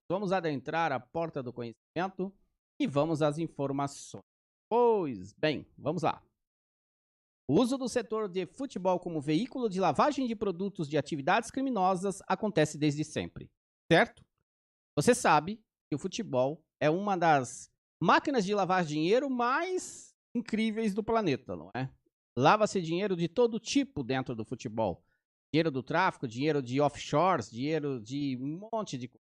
Vamos adentrar a porta do conhecimento e vamos às informações. Pois bem, vamos lá. O uso do setor de futebol como veículo de lavagem de produtos de atividades criminosas acontece desde sempre, certo? Você sabe que o futebol é uma das máquinas de lavar dinheiro mais incríveis do planeta, não é? Lava-se dinheiro de todo tipo dentro do futebol. Dinheiro do tráfico, dinheiro de offshores, dinheiro de um monte de coisa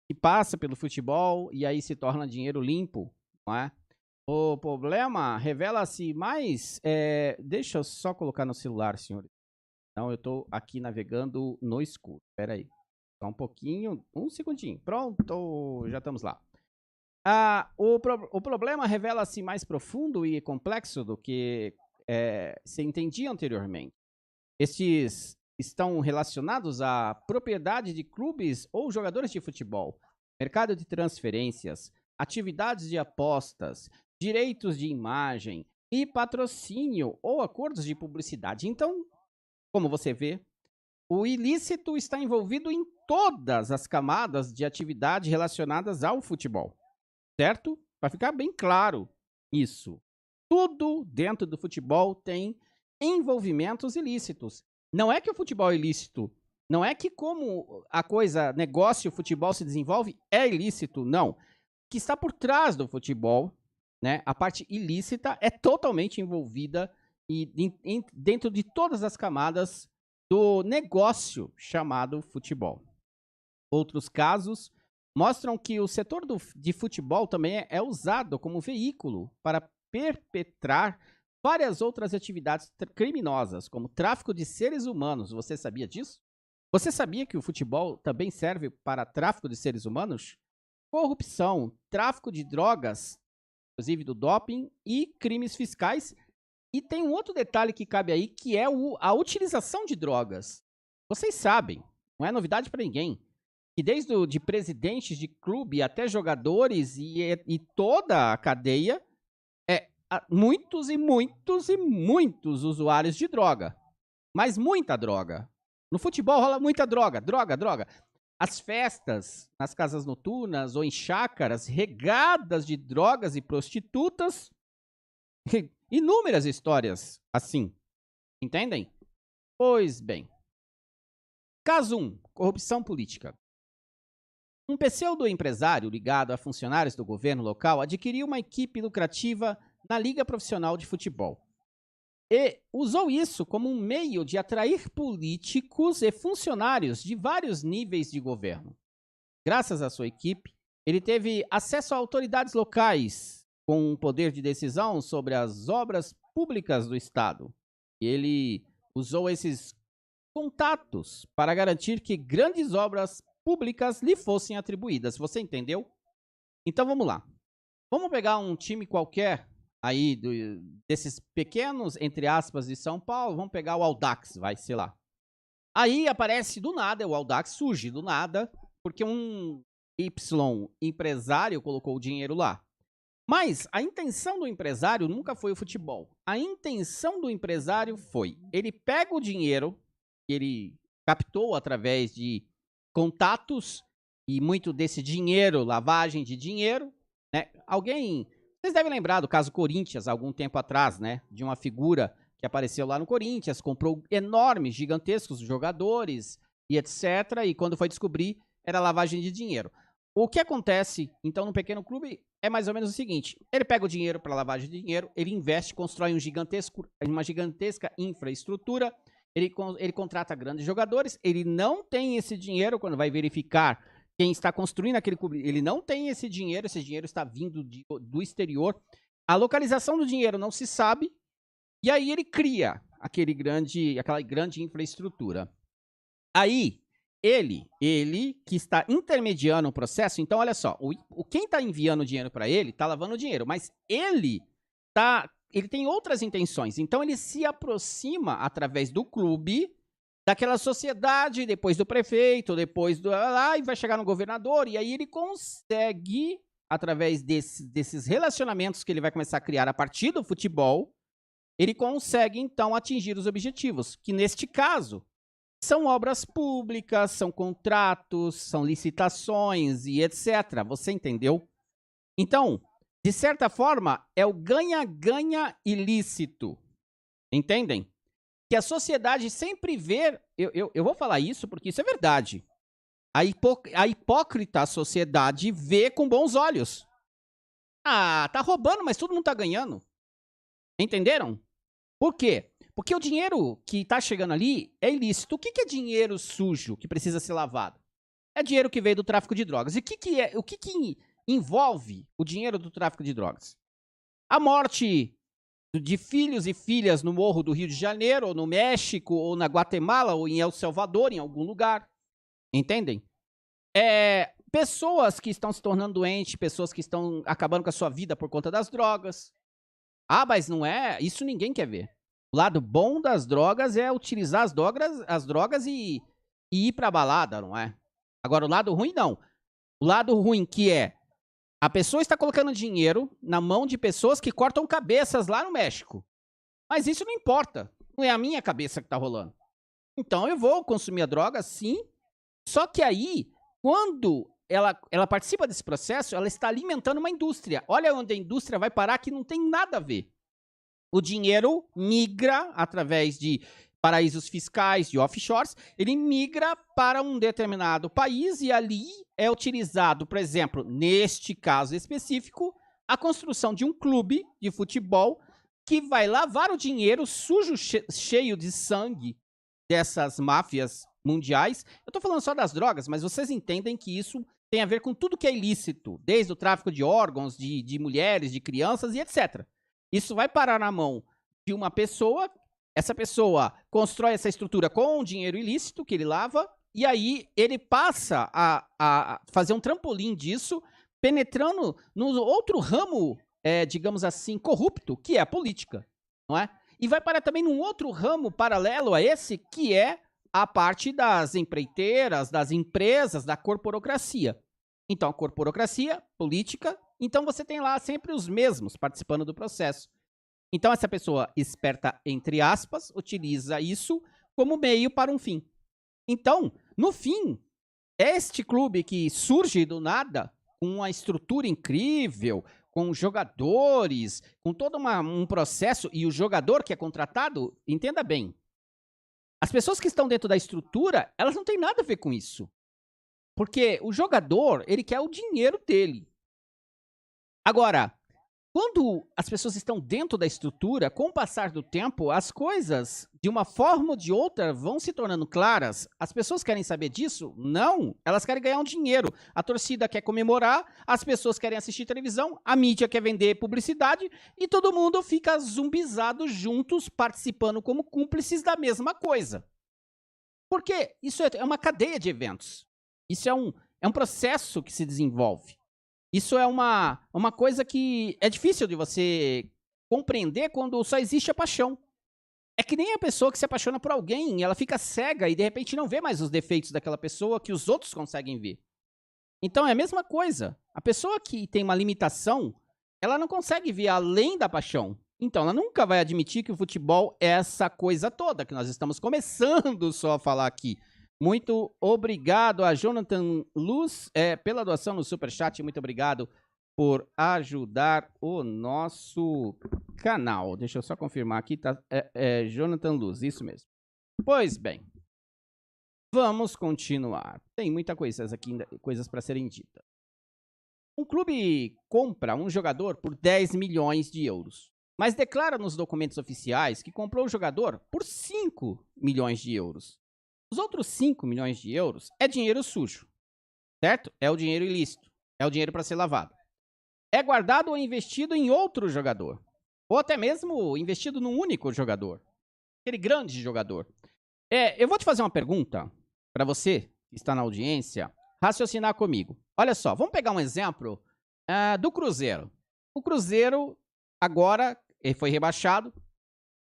que passa pelo futebol e aí se torna dinheiro limpo, não é? O problema revela-se mais. Deixa eu só colocar no celular, senhores. Não, eu estou aqui navegando no escuro. Espera aí. Só um pouquinho, um segundinho. Pronto, já estamos lá. O problema revela-se mais profundo e complexo do que se entendia anteriormente. Estes estão relacionados à propriedade de clubes ou jogadores de futebol, mercado de transferências, atividades de apostas, direitos de imagem e patrocínio ou acordos de publicidade. Então, como você vê, o ilícito está envolvido em todas as camadas de atividade relacionadas ao futebol, certo? Para ficar bem claro isso. Tudo dentro do futebol tem envolvimentos ilícitos. Não é que o futebol é ilícito, não é que como a coisa, negócio, futebol se desenvolve, é ilícito, não. O que está por trás do futebol, né, a parte ilícita é totalmente envolvida dentro de todas as camadas do negócio chamado futebol. Outros casos mostram que o setor de futebol também é usado como veículo para perpetrar várias outras atividades criminosas, como tráfico de seres humanos. Você sabia disso? Você sabia que o futebol também serve para tráfico de seres humanos? Corrupção, tráfico de drogas, inclusive do doping, e crimes fiscais. E tem um outro detalhe que cabe aí, que é a utilização de drogas. Vocês sabem, não é novidade para ninguém, que desde de presidentes de clube até jogadores e toda a cadeia, muitos e muitos e muitos usuários de droga. Mas muita droga. No futebol rola muita droga, droga. As festas nas casas noturnas ou em chácaras regadas de drogas e prostitutas. Inúmeras histórias assim. Entendem? Pois bem. Caso 1. Corrupção política. Um pseudo-empresário ligado a funcionários do governo local adquiriu uma equipe lucrativa na Liga Profissional de Futebol e usou isso como um meio de atrair políticos e funcionários de vários níveis de governo. Graças à sua equipe, ele teve acesso a autoridades locais com poder de decisão sobre as obras públicas do Estado. E ele usou esses contatos para garantir que grandes obras públicas lhe fossem atribuídas. Você entendeu? Então vamos lá. Vamos pegar um time qualquer aí desses pequenos, entre aspas, de São Paulo. Vamos pegar o Audax, vai, sei lá. Aí aparece do nada, o Audax surge do nada, porque um Y empresário colocou o dinheiro lá. Mas a intenção do empresário nunca foi o futebol. A intenção do empresário foi, ele pega o dinheiro que ele captou através de contatos e muito desse dinheiro, lavagem de dinheiro, né? Vocês devem lembrar do caso Corinthians, algum tempo atrás, né? De uma figura que apareceu lá no Corinthians, comprou enormes, gigantescos jogadores e etc. E quando foi descobrir, era lavagem de dinheiro. O que acontece, então, no pequeno clube é mais ou menos o seguinte. Ele pega o dinheiro para lavagem de dinheiro, ele investe, constrói uma gigantesca infraestrutura, ele contrata grandes jogadores, ele não tem esse dinheiro quando vai verificar quem está construindo aquele clube, ele não tem esse dinheiro está vindo do exterior, a localização do dinheiro não se sabe, e aí ele cria aquela grande infraestrutura. Aí, ele que está intermediando o processo, então olha só, quem está enviando o dinheiro para ele está lavando o dinheiro, mas ele tem outras intenções, então ele se aproxima através do clube, daquela sociedade, depois do prefeito, depois e vai chegar no governador, e aí ele consegue, através desses relacionamentos que ele vai começar a criar a partir do futebol, ele consegue então atingir os objetivos, que neste caso São obras públicas, são contratos, são licitações e etc. Você entendeu? Então, de certa forma, é o ganha-ganha ilícito. Entendem? Que a sociedade sempre vê... Eu vou falar isso porque isso é verdade. A hipócrita sociedade vê com bons olhos. Ah, tá roubando, mas todo mundo tá ganhando. Entenderam? Por quê? Porque o dinheiro que tá chegando ali é ilícito. O que é dinheiro sujo que precisa ser lavado? É dinheiro que veio do tráfico de drogas. E o que envolve o dinheiro do tráfico de drogas? A morte de filhos e filhas no Morro do Rio de Janeiro, ou no México, ou na Guatemala, ou em El Salvador, em algum lugar. Entendem? Pessoas que estão se tornando doentes, pessoas que estão acabando com a sua vida por conta das drogas. Ah, mas não é? Isso ninguém quer ver. O lado bom das drogas é utilizar as drogas e ir pra balada, não é? Agora, o lado ruim, não. O lado ruim que é a pessoa está colocando dinheiro na mão de pessoas que cortam cabeças lá no México. Mas isso não importa. Não é a minha cabeça que tá rolando. Então eu vou consumir a droga, sim. Só que aí, quando ela participa desse processo, ela está alimentando uma indústria. Olha onde a indústria vai parar que não tem nada a ver. O dinheiro migra através de paraísos fiscais, de offshores, ele migra para um determinado país e ali é utilizado, por exemplo, neste caso específico, a construção de um clube de futebol que vai lavar o dinheiro sujo, cheio de sangue dessas máfias mundiais. Eu tô falando só das drogas, mas vocês entendem que isso tem a ver com tudo que é ilícito, desde o tráfico de órgãos, de mulheres, de crianças e etc. Isso vai parar na mão de uma pessoa, essa pessoa constrói essa estrutura com dinheiro ilícito que ele lava, e aí ele passa a fazer um trampolim disso, penetrando no outro ramo, digamos assim, corrupto, que é a política, não é? E vai parar também num outro ramo paralelo a esse, que é a parte das empreiteiras, das empresas, da corporocracia. Então, a corporocracia, política, então você tem lá sempre os mesmos participando do processo. Então, essa pessoa esperta, entre aspas, utiliza isso como meio para um fim. Então, no fim, este clube que surge do nada, com uma estrutura incrível, com jogadores, com todo um processo, e o jogador que é contratado, entenda bem, as pessoas que estão dentro da estrutura, elas não têm nada a ver com isso. Porque o jogador, ele quer o dinheiro dele. Agora, quando as pessoas estão dentro da estrutura, com o passar do tempo, as coisas, de uma forma ou de outra, vão se tornando claras. As pessoas querem saber disso? Não. Elas querem ganhar um dinheiro. A torcida quer comemorar, as pessoas querem assistir televisão, a mídia quer vender publicidade e todo mundo fica zumbizado juntos, participando como cúmplices da mesma coisa. Porque isso é uma cadeia de eventos. Isso é um processo que se desenvolve. Isso é uma coisa que é difícil de você compreender quando só existe a paixão. É que nem a pessoa que se apaixona por alguém, ela fica cega e de repente não vê mais os defeitos daquela pessoa que os outros conseguem ver. Então é a mesma coisa. A pessoa que tem uma limitação, ela não consegue ver além da paixão. Então ela nunca vai admitir que o futebol é essa coisa toda que nós estamos começando só a falar aqui. Muito obrigado a Jonathan Luz pela doação no Superchat. Muito obrigado por ajudar o nosso canal. Deixa eu só confirmar aqui. Tá? Jonathan Luz, isso mesmo. Pois bem, vamos continuar. Tem muita coisa aqui, coisas para serem ditas. Um clube compra um jogador por 10 milhões de euros, mas declara nos documentos oficiais que comprou o jogador por 5 milhões de euros. Os outros 5 milhões de euros é dinheiro sujo, certo? É o dinheiro ilícito, é o dinheiro para ser lavado. É guardado ou investido em outro jogador, ou até mesmo investido num único jogador, aquele grande jogador. Eu vou te fazer uma pergunta para você que está na audiência raciocinar comigo. Olha só, vamos pegar um exemplo do Cruzeiro. O Cruzeiro agora ele foi rebaixado.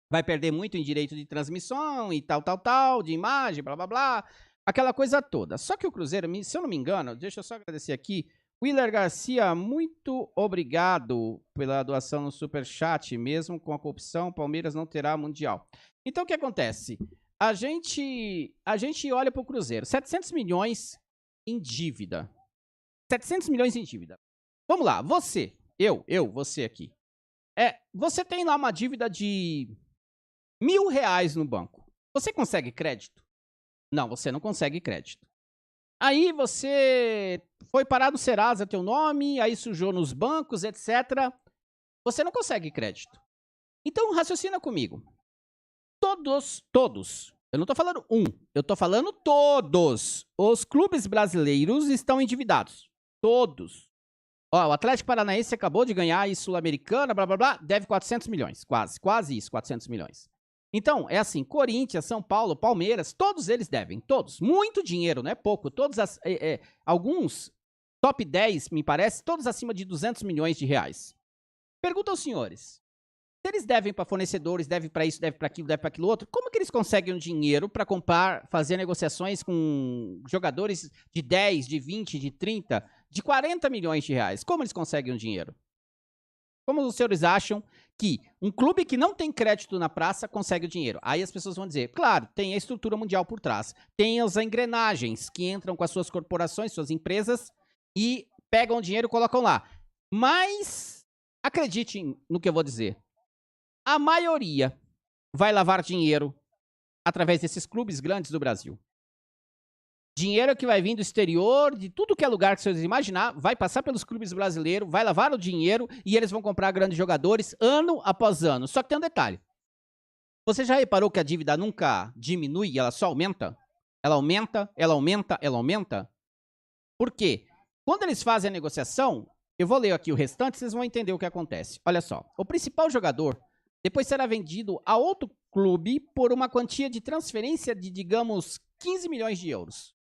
Vai perder muito em direito de transmissão e tal, de imagem, blá, blá, blá. Aquela coisa toda. Só que o Cruzeiro, se eu não me engano, deixa eu só agradecer aqui. Willer Garcia, muito obrigado pela doação no Superchat. Mesmo com a corrupção, Palmeiras não terá Mundial. Então, o que acontece? a gente olha pro Cruzeiro. 700 milhões em dívida. 700 milhões em dívida. Vamos lá, você aqui. Você tem lá uma dívida de R$ 1.000 no banco. Você consegue crédito? Não, você não consegue crédito. Aí você foi parar no Serasa teu nome, aí sujou nos bancos, etc. Você não consegue crédito. Então raciocina comigo. Todos. Eu não tô falando um, eu tô falando todos. Os clubes brasileiros estão endividados. Todos. Ó, o Atlético Paranaense acabou de ganhar a Sul-Americana, blá, blá, blá, deve 400 milhões. Quase isso, 400 milhões. Então, é assim, Corinthians, São Paulo, Palmeiras, todos eles devem, todos. Muito dinheiro, não é pouco. Alguns, top 10, me parece, todos acima de 200 milhões de reais. Pergunta aos senhores, se eles devem para fornecedores, devem para isso, devem para aquilo outro, como que eles conseguem o dinheiro para comprar, fazer negociações com jogadores de 10, de 20, de 30, de 40 milhões de reais? Como eles conseguem o dinheiro? Como os senhores acham que um clube que não tem crédito na praça consegue o dinheiro? Aí as pessoas vão dizer, claro, tem a estrutura mundial por trás. Tem as engrenagens que entram com as suas corporações, suas empresas, e pegam o dinheiro e colocam lá. Mas, acreditem no que eu vou dizer. A maioria vai lavar dinheiro através desses clubes grandes do Brasil. Dinheiro que vai vir do exterior, de tudo que é lugar que vocês imaginar, vai passar pelos clubes brasileiros, vai lavar o dinheiro e eles vão comprar grandes jogadores ano após ano. Só que tem um detalhe. Você já reparou que a dívida nunca diminui, ela só aumenta? Ela aumenta, ela aumenta, ela aumenta? Por quê? Quando eles fazem a negociação, eu vou ler aqui o restante, vocês vão entender o que acontece. Olha só, o principal jogador depois será vendido a outro clube por uma quantia de transferência de, digamos, 15 milhões de euros.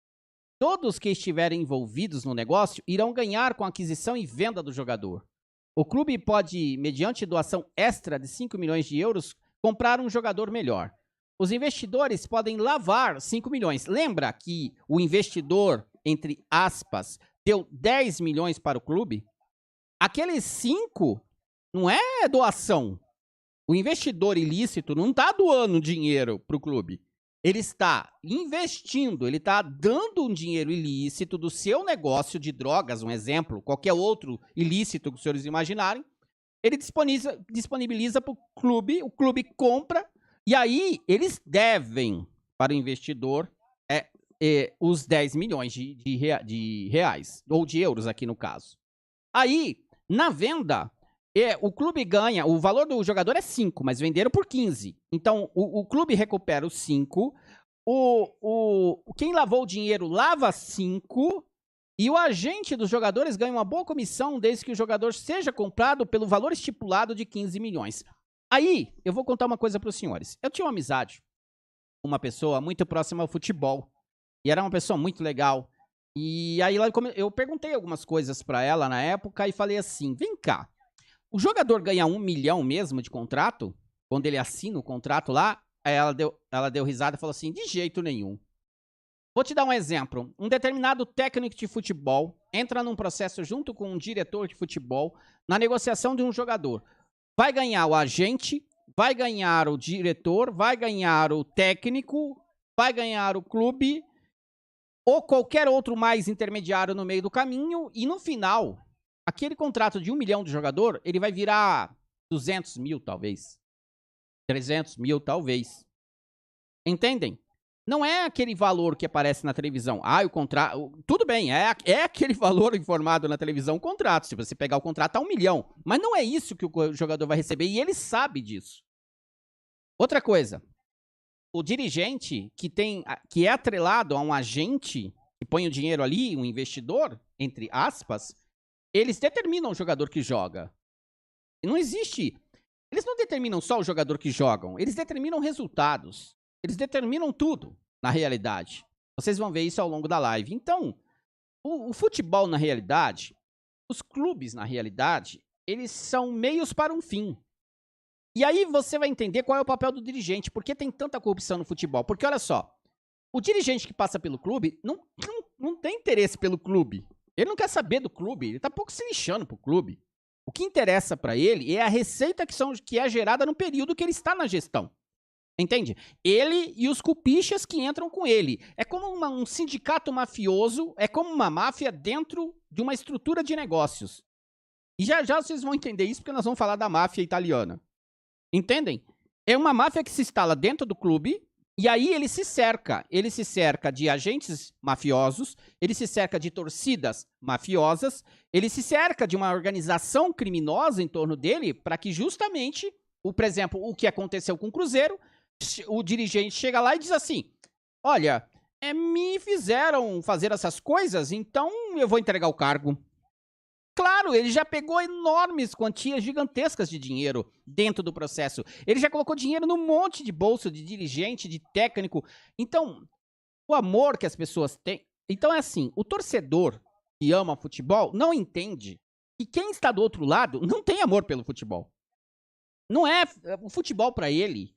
Todos que estiverem envolvidos no negócio irão ganhar com a aquisição e venda do jogador. O clube pode, mediante doação extra de 5 milhões de euros, comprar um jogador melhor. Os investidores podem lavar 5 milhões. Lembra que o investidor, entre aspas, deu 10 milhões para o clube? Aqueles 5 não é doação. O investidor ilícito não está doando dinheiro para o clube. Ele está investindo, ele está dando um dinheiro ilícito do seu negócio de drogas, um exemplo, qualquer outro ilícito que os senhores imaginarem. Ele disponibiliza para o clube compra, e aí eles devem para o investidor os 10 milhões de reais, ou de euros aqui no caso. Aí, na venda, o clube ganha, o valor do jogador é 5, mas venderam por 15. Então, o clube recupera os 5, quem lavou o dinheiro lava 5, e o agente dos jogadores ganha uma boa comissão desde que o jogador seja comprado pelo valor estipulado de 15 milhões. Aí, eu vou contar uma coisa para os senhores. Eu tinha uma amizade com uma pessoa muito próxima ao futebol, e era uma pessoa muito legal. E aí eu perguntei algumas coisas para ela na época e falei assim, vem cá, o jogador ganha 1 milhão mesmo de contrato, quando ele assina o contrato lá? Aí ela deu risada e falou assim, de jeito nenhum. Vou te dar um exemplo. Um determinado técnico de futebol entra num processo junto com um diretor de futebol na negociação de um jogador. Vai ganhar o agente, vai ganhar o diretor, vai ganhar o técnico, vai ganhar o clube ou qualquer outro mais intermediário no meio do caminho e no final, aquele contrato de 1 milhão de jogador, ele vai virar 200 mil talvez, 300 mil talvez. Entendem? Não é aquele valor que aparece na televisão. O contrato... Tudo bem, é aquele valor informado na televisão, o contrato. Se você pegar o contrato, tá 1 milhão. Mas não é isso que o jogador vai receber e ele sabe disso. Outra coisa. O dirigente que é atrelado a um agente que põe o dinheiro ali, um investidor, entre aspas, eles determinam o jogador que joga. Não existe... Eles não determinam só o jogador que jogam, eles determinam resultados. Eles determinam tudo, na realidade. Vocês vão ver isso ao longo da live. Então, o futebol, na realidade, os clubes, na realidade, eles são meios para um fim. E aí você vai entender qual é o papel do dirigente. Por que tem tanta corrupção no futebol? Porque, olha só, o dirigente que passa pelo clube não tem interesse pelo clube. Ele não quer saber do clube, ele tá pouco se lixando pro clube. O que interessa para ele é a receita que é gerada no período que ele está na gestão. Entende? Ele e os cupichas que entram com ele. É como um sindicato mafioso, é como uma máfia dentro de uma estrutura de negócios. E já já vocês vão entender isso porque nós vamos falar da máfia italiana. Entendem? É uma máfia que se instala dentro do clube e aí ele se cerca. Ele se cerca de agentes mafiosos, ele se cerca de torcidas mafiosas, ele se cerca de uma organização criminosa em torno dele para que justamente, por exemplo, o que aconteceu com o Cruzeiro, o dirigente chega lá e diz assim, olha, me fizeram fazer essas coisas, então eu vou entregar o cargo. Claro, ele já pegou enormes quantias gigantescas de dinheiro dentro do processo. Ele já colocou dinheiro num monte de bolso de dirigente, de técnico. Então, o amor que as pessoas têm... Então é assim, o torcedor que ama futebol não entende que quem está do outro lado não tem amor pelo futebol. Não é o futebol para ele,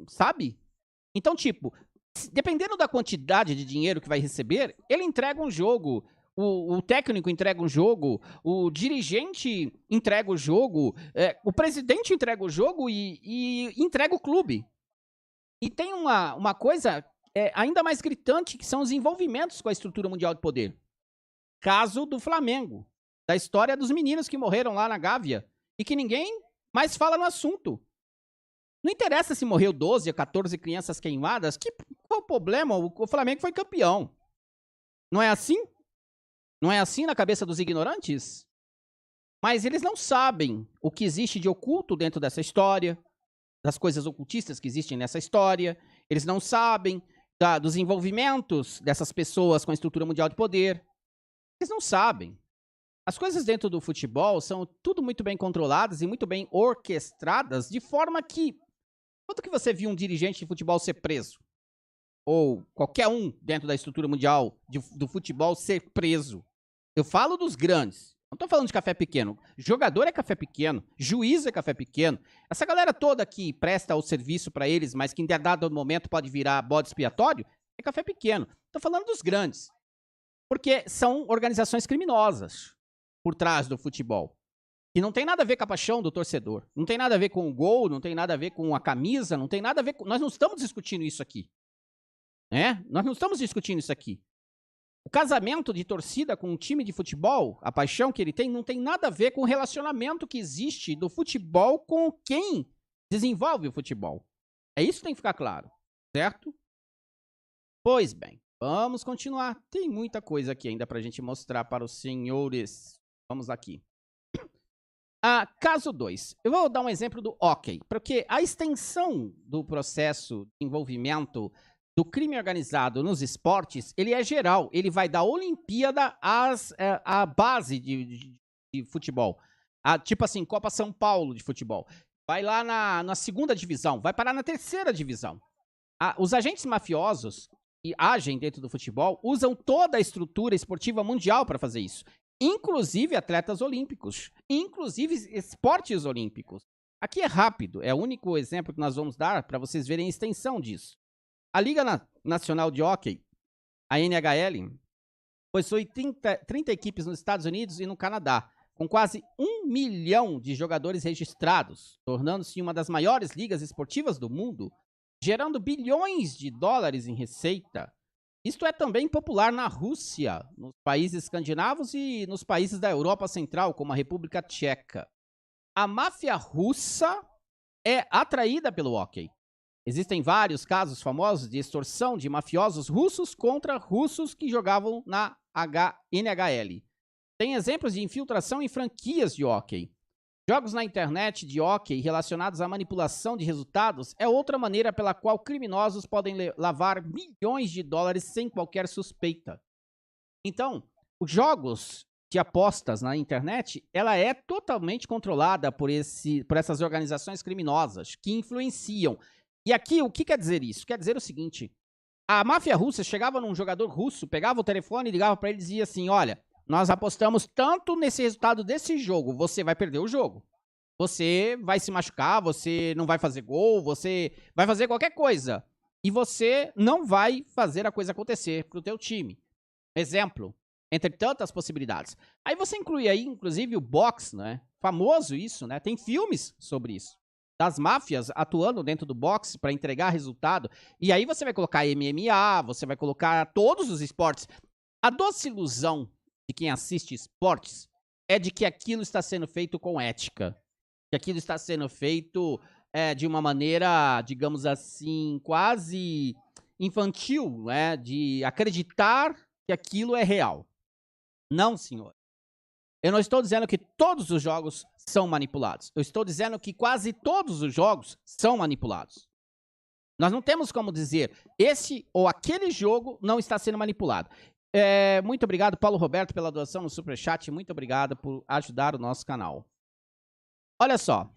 sabe? Então, tipo, dependendo da quantidade de dinheiro que vai receber, ele entrega um jogo... O técnico entrega um jogo, o dirigente entrega o jogo, o presidente entrega o jogo e entrega o clube. E tem uma coisa ainda mais gritante, que são os envolvimentos com a estrutura mundial de poder. Caso do Flamengo, da história dos meninos que morreram lá na Gávea e que ninguém mais fala no assunto. Não interessa se morreu 12 ou 14 crianças queimadas, qual o problema? O Flamengo foi campeão. Não é assim? Não é assim na cabeça dos ignorantes? Mas eles não sabem o que existe de oculto dentro dessa história, das coisas ocultistas que existem nessa história. Eles não sabem dos envolvimentos dessas pessoas com a estrutura mundial de poder. Eles não sabem. As coisas dentro do futebol são tudo muito bem controladas e muito bem orquestradas, de forma que, quando que você viu um dirigente de futebol ser preso? Ou qualquer um dentro da estrutura mundial do futebol ser preso? Eu falo dos grandes. Não tô falando de café pequeno. Jogador é café pequeno. Juiz é café pequeno. Essa galera toda que presta o serviço pra eles, mas que em dado momento pode virar bode expiatório, é café pequeno. Tô falando dos grandes. Porque são organizações criminosas por trás do futebol. E não tem nada a ver com a paixão do torcedor. Não tem nada a ver com o gol, não tem nada a ver com a camisa, não tem nada a ver com... Nós não estamos discutindo isso aqui. Né? Nós não estamos discutindo isso aqui. O casamento de torcida com um time de futebol, a paixão que ele tem, não tem nada a ver com o relacionamento que existe do futebol com quem desenvolve o futebol. É isso que tem que ficar claro, certo? Pois bem, vamos continuar. Tem muita coisa aqui ainda pra gente mostrar para os senhores. Vamos aqui. Caso 2. Eu vou dar um exemplo do hóquei, porque a extensão do processo de envolvimento do crime organizado nos esportes, ele é geral. Ele vai da Olimpíada à base de futebol. Tipo assim, Copa São Paulo de futebol. Vai lá na segunda divisão, vai parar na terceira divisão. Os agentes mafiosos que agem dentro do futebol usam toda a estrutura esportiva mundial para fazer isso. Inclusive atletas olímpicos. Inclusive esportes olímpicos. Aqui é rápido, é o único exemplo que nós vamos dar para vocês verem a extensão disso. A Liga Nacional de Hóquei, a NHL, possui 30 equipes nos Estados Unidos e no Canadá, com quase 1 milhão de jogadores registrados, tornando-se uma das maiores ligas esportivas do mundo, gerando bilhões de dólares em receita. Isto é também popular na Rússia, nos países escandinavos e nos países da Europa Central, como a República Tcheca. A máfia russa é atraída pelo hóquei. Existem vários casos famosos de extorsão de mafiosos russos contra russos que jogavam na NHL. Tem exemplos de infiltração em franquias de hóquei. Jogos na internet de hóquei relacionados à manipulação de resultados é outra maneira pela qual criminosos podem lavar milhões de dólares sem qualquer suspeita. Então, os jogos de apostas na internet, ela é totalmente controlada por essas organizações criminosas que influenciam. E aqui, o que quer dizer isso? Quer dizer o seguinte, a máfia russa chegava num jogador russo, pegava o telefone, ligava para ele e dizia assim, olha, nós apostamos tanto nesse resultado desse jogo, você vai perder o jogo. Você vai se machucar, você não vai fazer gol, você vai fazer qualquer coisa. E você não vai fazer a coisa acontecer pro teu time. Exemplo, entre tantas possibilidades. Aí você inclui aí, inclusive, o boxe, né? Famoso isso, né? Tem filmes sobre isso. das máfias atuando dentro do boxe para entregar resultado. E aí você vai colocar MMA, você vai colocar todos os esportes. A doce ilusão de quem assiste esportes é de que aquilo está sendo feito com ética. Que aquilo está sendo feito de uma maneira, digamos assim, quase infantil, né? De acreditar que aquilo é real. Não, senhor. Eu não estou dizendo que todos os jogos são manipulados. Eu estou dizendo que quase todos os jogos são manipulados. Nós não temos como dizer esse ou aquele jogo não está sendo manipulado. Muito obrigado, Paulo Roberto, pela doação no Superchat. Muito obrigado por ajudar o nosso canal. Olha só.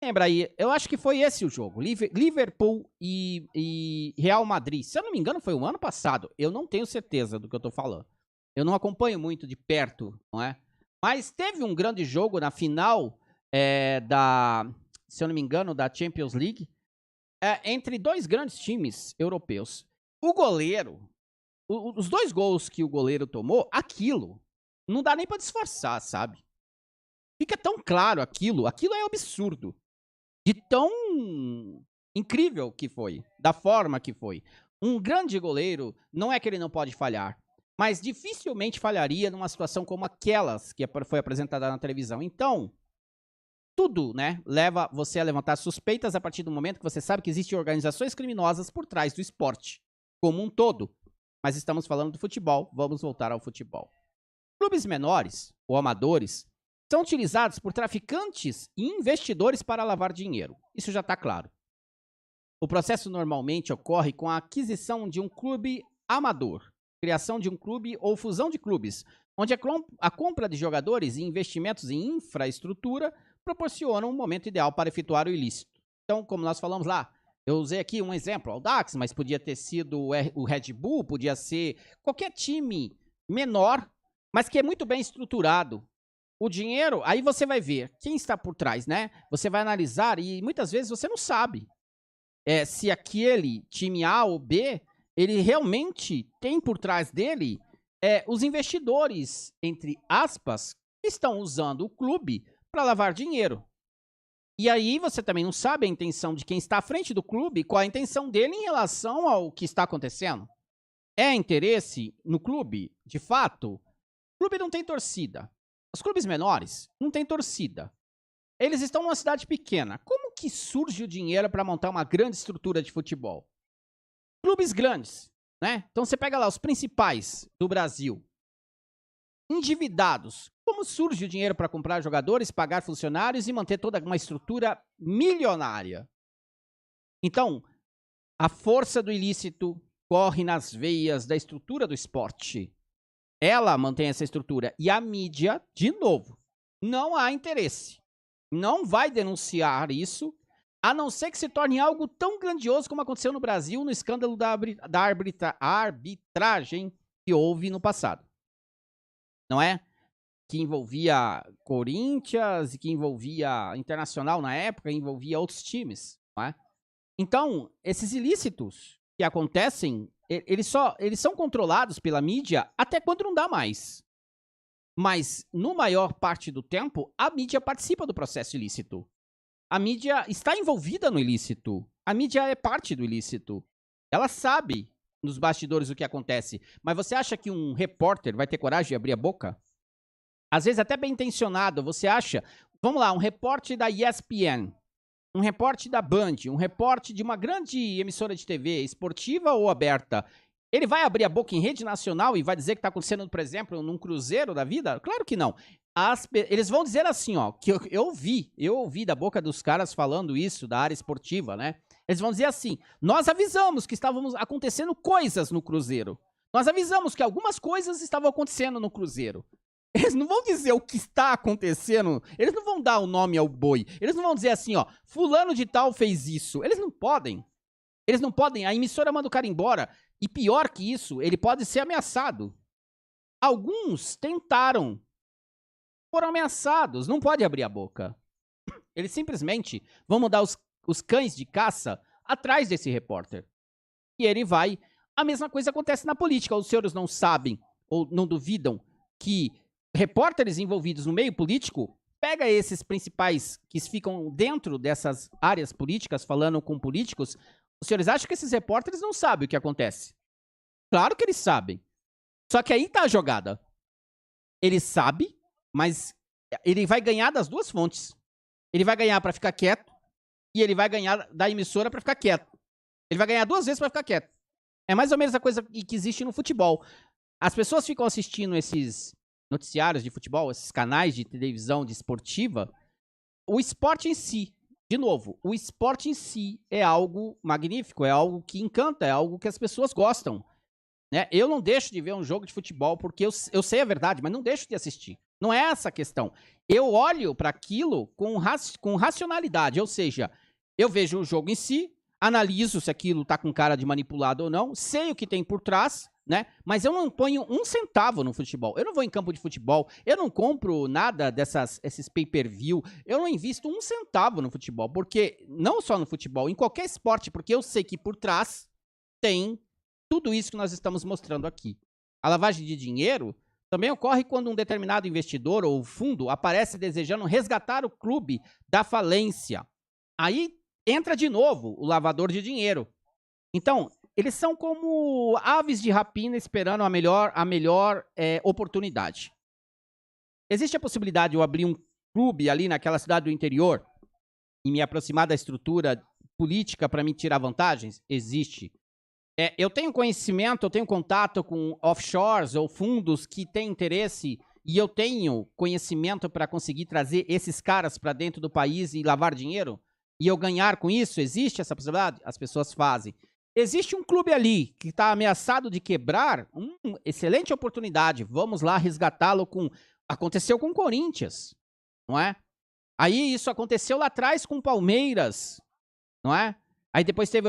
Lembra aí, eu acho que foi esse o jogo. Liverpool e Real Madrid. Se eu não me engano, foi o ano passado. Eu não tenho certeza do que eu estou falando. Eu não acompanho muito de perto, não é? Mas teve um grande jogo na final se eu não me engano, da Champions League, entre dois grandes times europeus. O goleiro, os dois gols que o goleiro tomou, aquilo, não dá nem pra disfarçar, sabe? Fica tão claro aquilo é absurdo. De tão incrível que foi, da forma que foi. Um grande goleiro, não é que ele não pode falhar, mas dificilmente falharia numa situação como aquelas que foi apresentada na televisão. Então, tudo, né, leva você a levantar suspeitas a partir do momento que você sabe que existem organizações criminosas por trás do esporte, como um todo. Mas estamos falando do futebol, vamos voltar ao futebol. Clubes menores, ou amadores, são utilizados por traficantes e investidores para lavar dinheiro. Isso já está claro. O processo normalmente ocorre com a aquisição de um clube amador, criação de um clube ou fusão de clubes, onde a compra de jogadores e investimentos em infraestrutura proporcionam um momento ideal para efetuar o ilícito. Então, como nós falamos lá, eu usei aqui um exemplo, o Audax, mas podia ter sido o Red Bull, podia ser qualquer time menor, mas que é muito bem estruturado. O dinheiro, aí você vai ver quem está por trás, né? Você vai analisar e muitas vezes você não sabe se aquele time A ou B, ele realmente tem por trás dele os investidores, entre aspas, que estão usando o clube para lavar dinheiro. E aí você também não sabe a intenção de quem está à frente do clube, qual a intenção dele em relação ao que está acontecendo. É interesse no clube? De fato, o clube não tem torcida. Os clubes menores não têm torcida. Eles estão numa cidade pequena. Como que surge o dinheiro para montar uma grande estrutura de futebol? Clubes grandes, né? Então você pega lá os principais do Brasil. Endividados. Como surge o dinheiro para comprar jogadores, pagar funcionários e manter toda uma estrutura milionária? Então, a força do ilícito corre nas veias da estrutura do esporte. Ela mantém essa estrutura. E a mídia, de novo, não há interesse. Não vai denunciar isso, a não ser que se torne algo tão grandioso como aconteceu no Brasil no escândalo da arbitragem que houve no passado. Não é? Que envolvia Corinthians e que envolvia Internacional na época, envolvia outros times. Não é? Então, esses ilícitos que acontecem, eles são controlados pela mídia até quando não dá mais. Mas, no maior parte do tempo, a mídia participa do processo ilícito. A mídia está envolvida no ilícito. A mídia é parte do ilícito. Ela sabe nos bastidores o que acontece. Mas você acha que um repórter vai ter coragem de abrir a boca? Às vezes até bem intencionado. Você acha, vamos lá, um repórter da ESPN, um repórter da Band, um repórter de uma grande emissora de TV, esportiva ou aberta, ele vai abrir a boca em rede nacional e vai dizer que está acontecendo, por exemplo, num cruzeiro da vida? Claro que não. Eles vão dizer assim, ó, que eu ouvi da boca dos caras falando isso, da área esportiva, né? Eles vão dizer assim, nós avisamos que estavam acontecendo coisas no cruzeiro. Nós avisamos que algumas coisas estavam acontecendo no cruzeiro. Eles não vão dizer o que está acontecendo, eles não vão dar o nome ao boi. Eles não vão dizer assim, ó, fulano de tal fez isso. Eles não podem. Eles não podem, a emissora manda o cara embora. E pior que isso, ele pode ser ameaçado. Alguns tentaram. Foram ameaçados, não pode abrir a boca. Eles simplesmente vão mandar os cães de caça atrás desse repórter. E ele vai. A mesma coisa acontece na política. Os senhores não sabem ou não duvidam que repórteres envolvidos no meio político pega esses principais que ficam dentro dessas áreas políticas, falando com políticos, os senhores acham que esses repórteres não sabem o que acontece? Claro que eles sabem. Só que aí tá a jogada. Ele sabe, mas ele vai ganhar das duas fontes. Ele vai ganhar pra ficar quieto e ele vai ganhar da emissora pra ficar quieto. Ele vai ganhar duas vezes pra ficar quieto. É mais ou menos a coisa que existe no futebol. As pessoas ficam assistindo esses noticiários de futebol, esses canais de televisão de esportiva. O esporte em si, de novo, o esporte em si é algo magnífico, é algo que encanta, é algo que as pessoas gostam. Né? Eu não deixo de ver um jogo de futebol porque eu sei a verdade, mas não deixo de assistir. Não é essa a questão. Eu olho para aquilo com racionalidade, ou seja, eu vejo o jogo em si, analiso se aquilo tá com cara de manipulado ou não, sei o que tem por trás, né? Mas eu não ponho um centavo no futebol. Eu não vou em campo de futebol, eu não compro nada esses pay-per-view, eu não invisto um centavo no futebol, porque não só no futebol, em qualquer esporte, porque eu sei que por trás tem tudo isso que nós estamos mostrando aqui. A lavagem de dinheiro também ocorre quando um determinado investidor ou fundo aparece desejando resgatar o clube da falência. Aí entra de novo o lavador de dinheiro. Então, eles são como aves de rapina esperando a melhor oportunidade. Existe a possibilidade de eu abrir um clube ali naquela cidade do interior e me aproximar da estrutura política para me tirar vantagens? Existe. Eu tenho conhecimento, eu tenho contato com offshores ou fundos que têm interesse e eu tenho conhecimento para conseguir trazer esses caras para dentro do país e lavar dinheiro? E eu ganhar com isso? Existe essa possibilidade? As pessoas fazem. Existe um clube ali que está ameaçado de quebrar? Excelente oportunidade. Vamos lá resgatá-lo com... Aconteceu com o Corinthians, não é? Aí isso aconteceu lá atrás com o Palmeiras, não é? Aí depois teve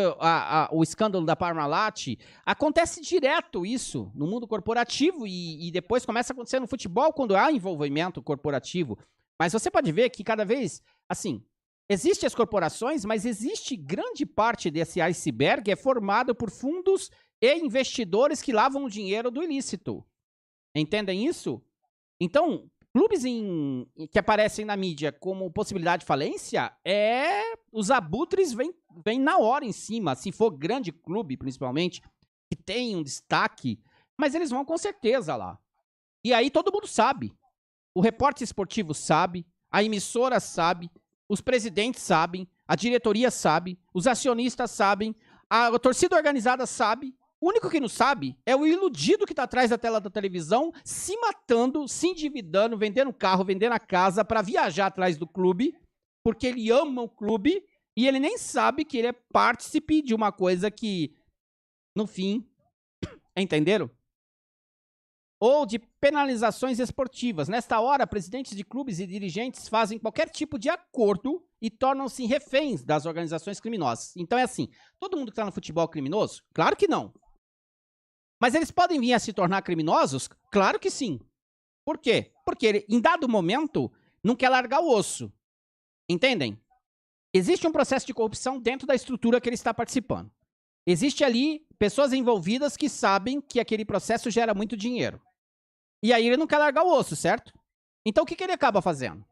o escândalo da Parmalat. Acontece direto isso no mundo corporativo e depois começa a acontecer no futebol quando há envolvimento corporativo. Mas você pode ver que cada vez, assim, existem as corporações, mas existe grande parte desse iceberg é formado por fundos e investidores que lavam o dinheiro do ilícito. Entendem isso? Então, clubes que aparecem na mídia como possibilidade de falência, os abutres vêm na hora em cima, se for grande clube, principalmente, que tem um destaque, mas eles vão com certeza lá. E aí todo mundo sabe. O repórter esportivo sabe, a emissora sabe, os presidentes sabem, a diretoria sabe, os acionistas sabem, a torcida organizada sabe. O único que não sabe é o iludido que tá atrás da tela da televisão, se matando, se endividando, vendendo carro, vendendo a casa para viajar atrás do clube, porque ele ama o clube e ele nem sabe que ele é partícipe de uma coisa que, no fim, entenderam? Ou de penalizações esportivas. Nesta hora, presidentes de clubes e dirigentes fazem qualquer tipo de acordo e tornam-se reféns das organizações criminosas. Então é assim, todo mundo que tá no futebol é criminoso? Claro que não. Mas eles podem vir a se tornar criminosos? Claro que sim. Por quê? Porque ele, em dado momento, não quer largar o osso. Entendem? Existe um processo de corrupção dentro da estrutura que ele está participando. Existe ali pessoas envolvidas que sabem que aquele processo gera muito dinheiro. E aí ele não quer largar o osso, certo? Então o que ele acaba fazendo?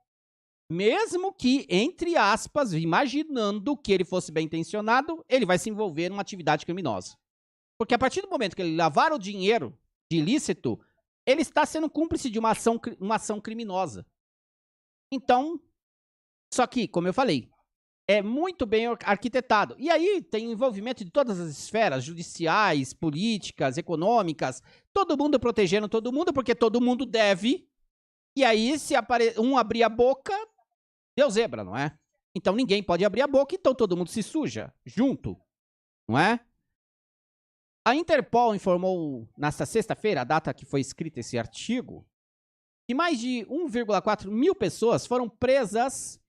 Mesmo que, entre aspas, imaginando que ele fosse bem intencionado, ele vai se envolver numa atividade criminosa. Porque a partir do momento que ele lavar o dinheiro de ilícito, ele está sendo cúmplice de uma ação criminosa. Então, só que, como eu falei, é muito bem arquitetado. E aí tem o envolvimento de todas as esferas, judiciais, políticas, econômicas, todo mundo protegendo todo mundo, porque todo mundo deve. E aí, se um abrir a boca, deu zebra, não é? Então ninguém pode abrir a boca, então todo mundo se suja junto, não é? A Interpol informou nesta sexta-feira, a data que foi escrito esse artigo, que mais de 1,4 mil pessoas foram presas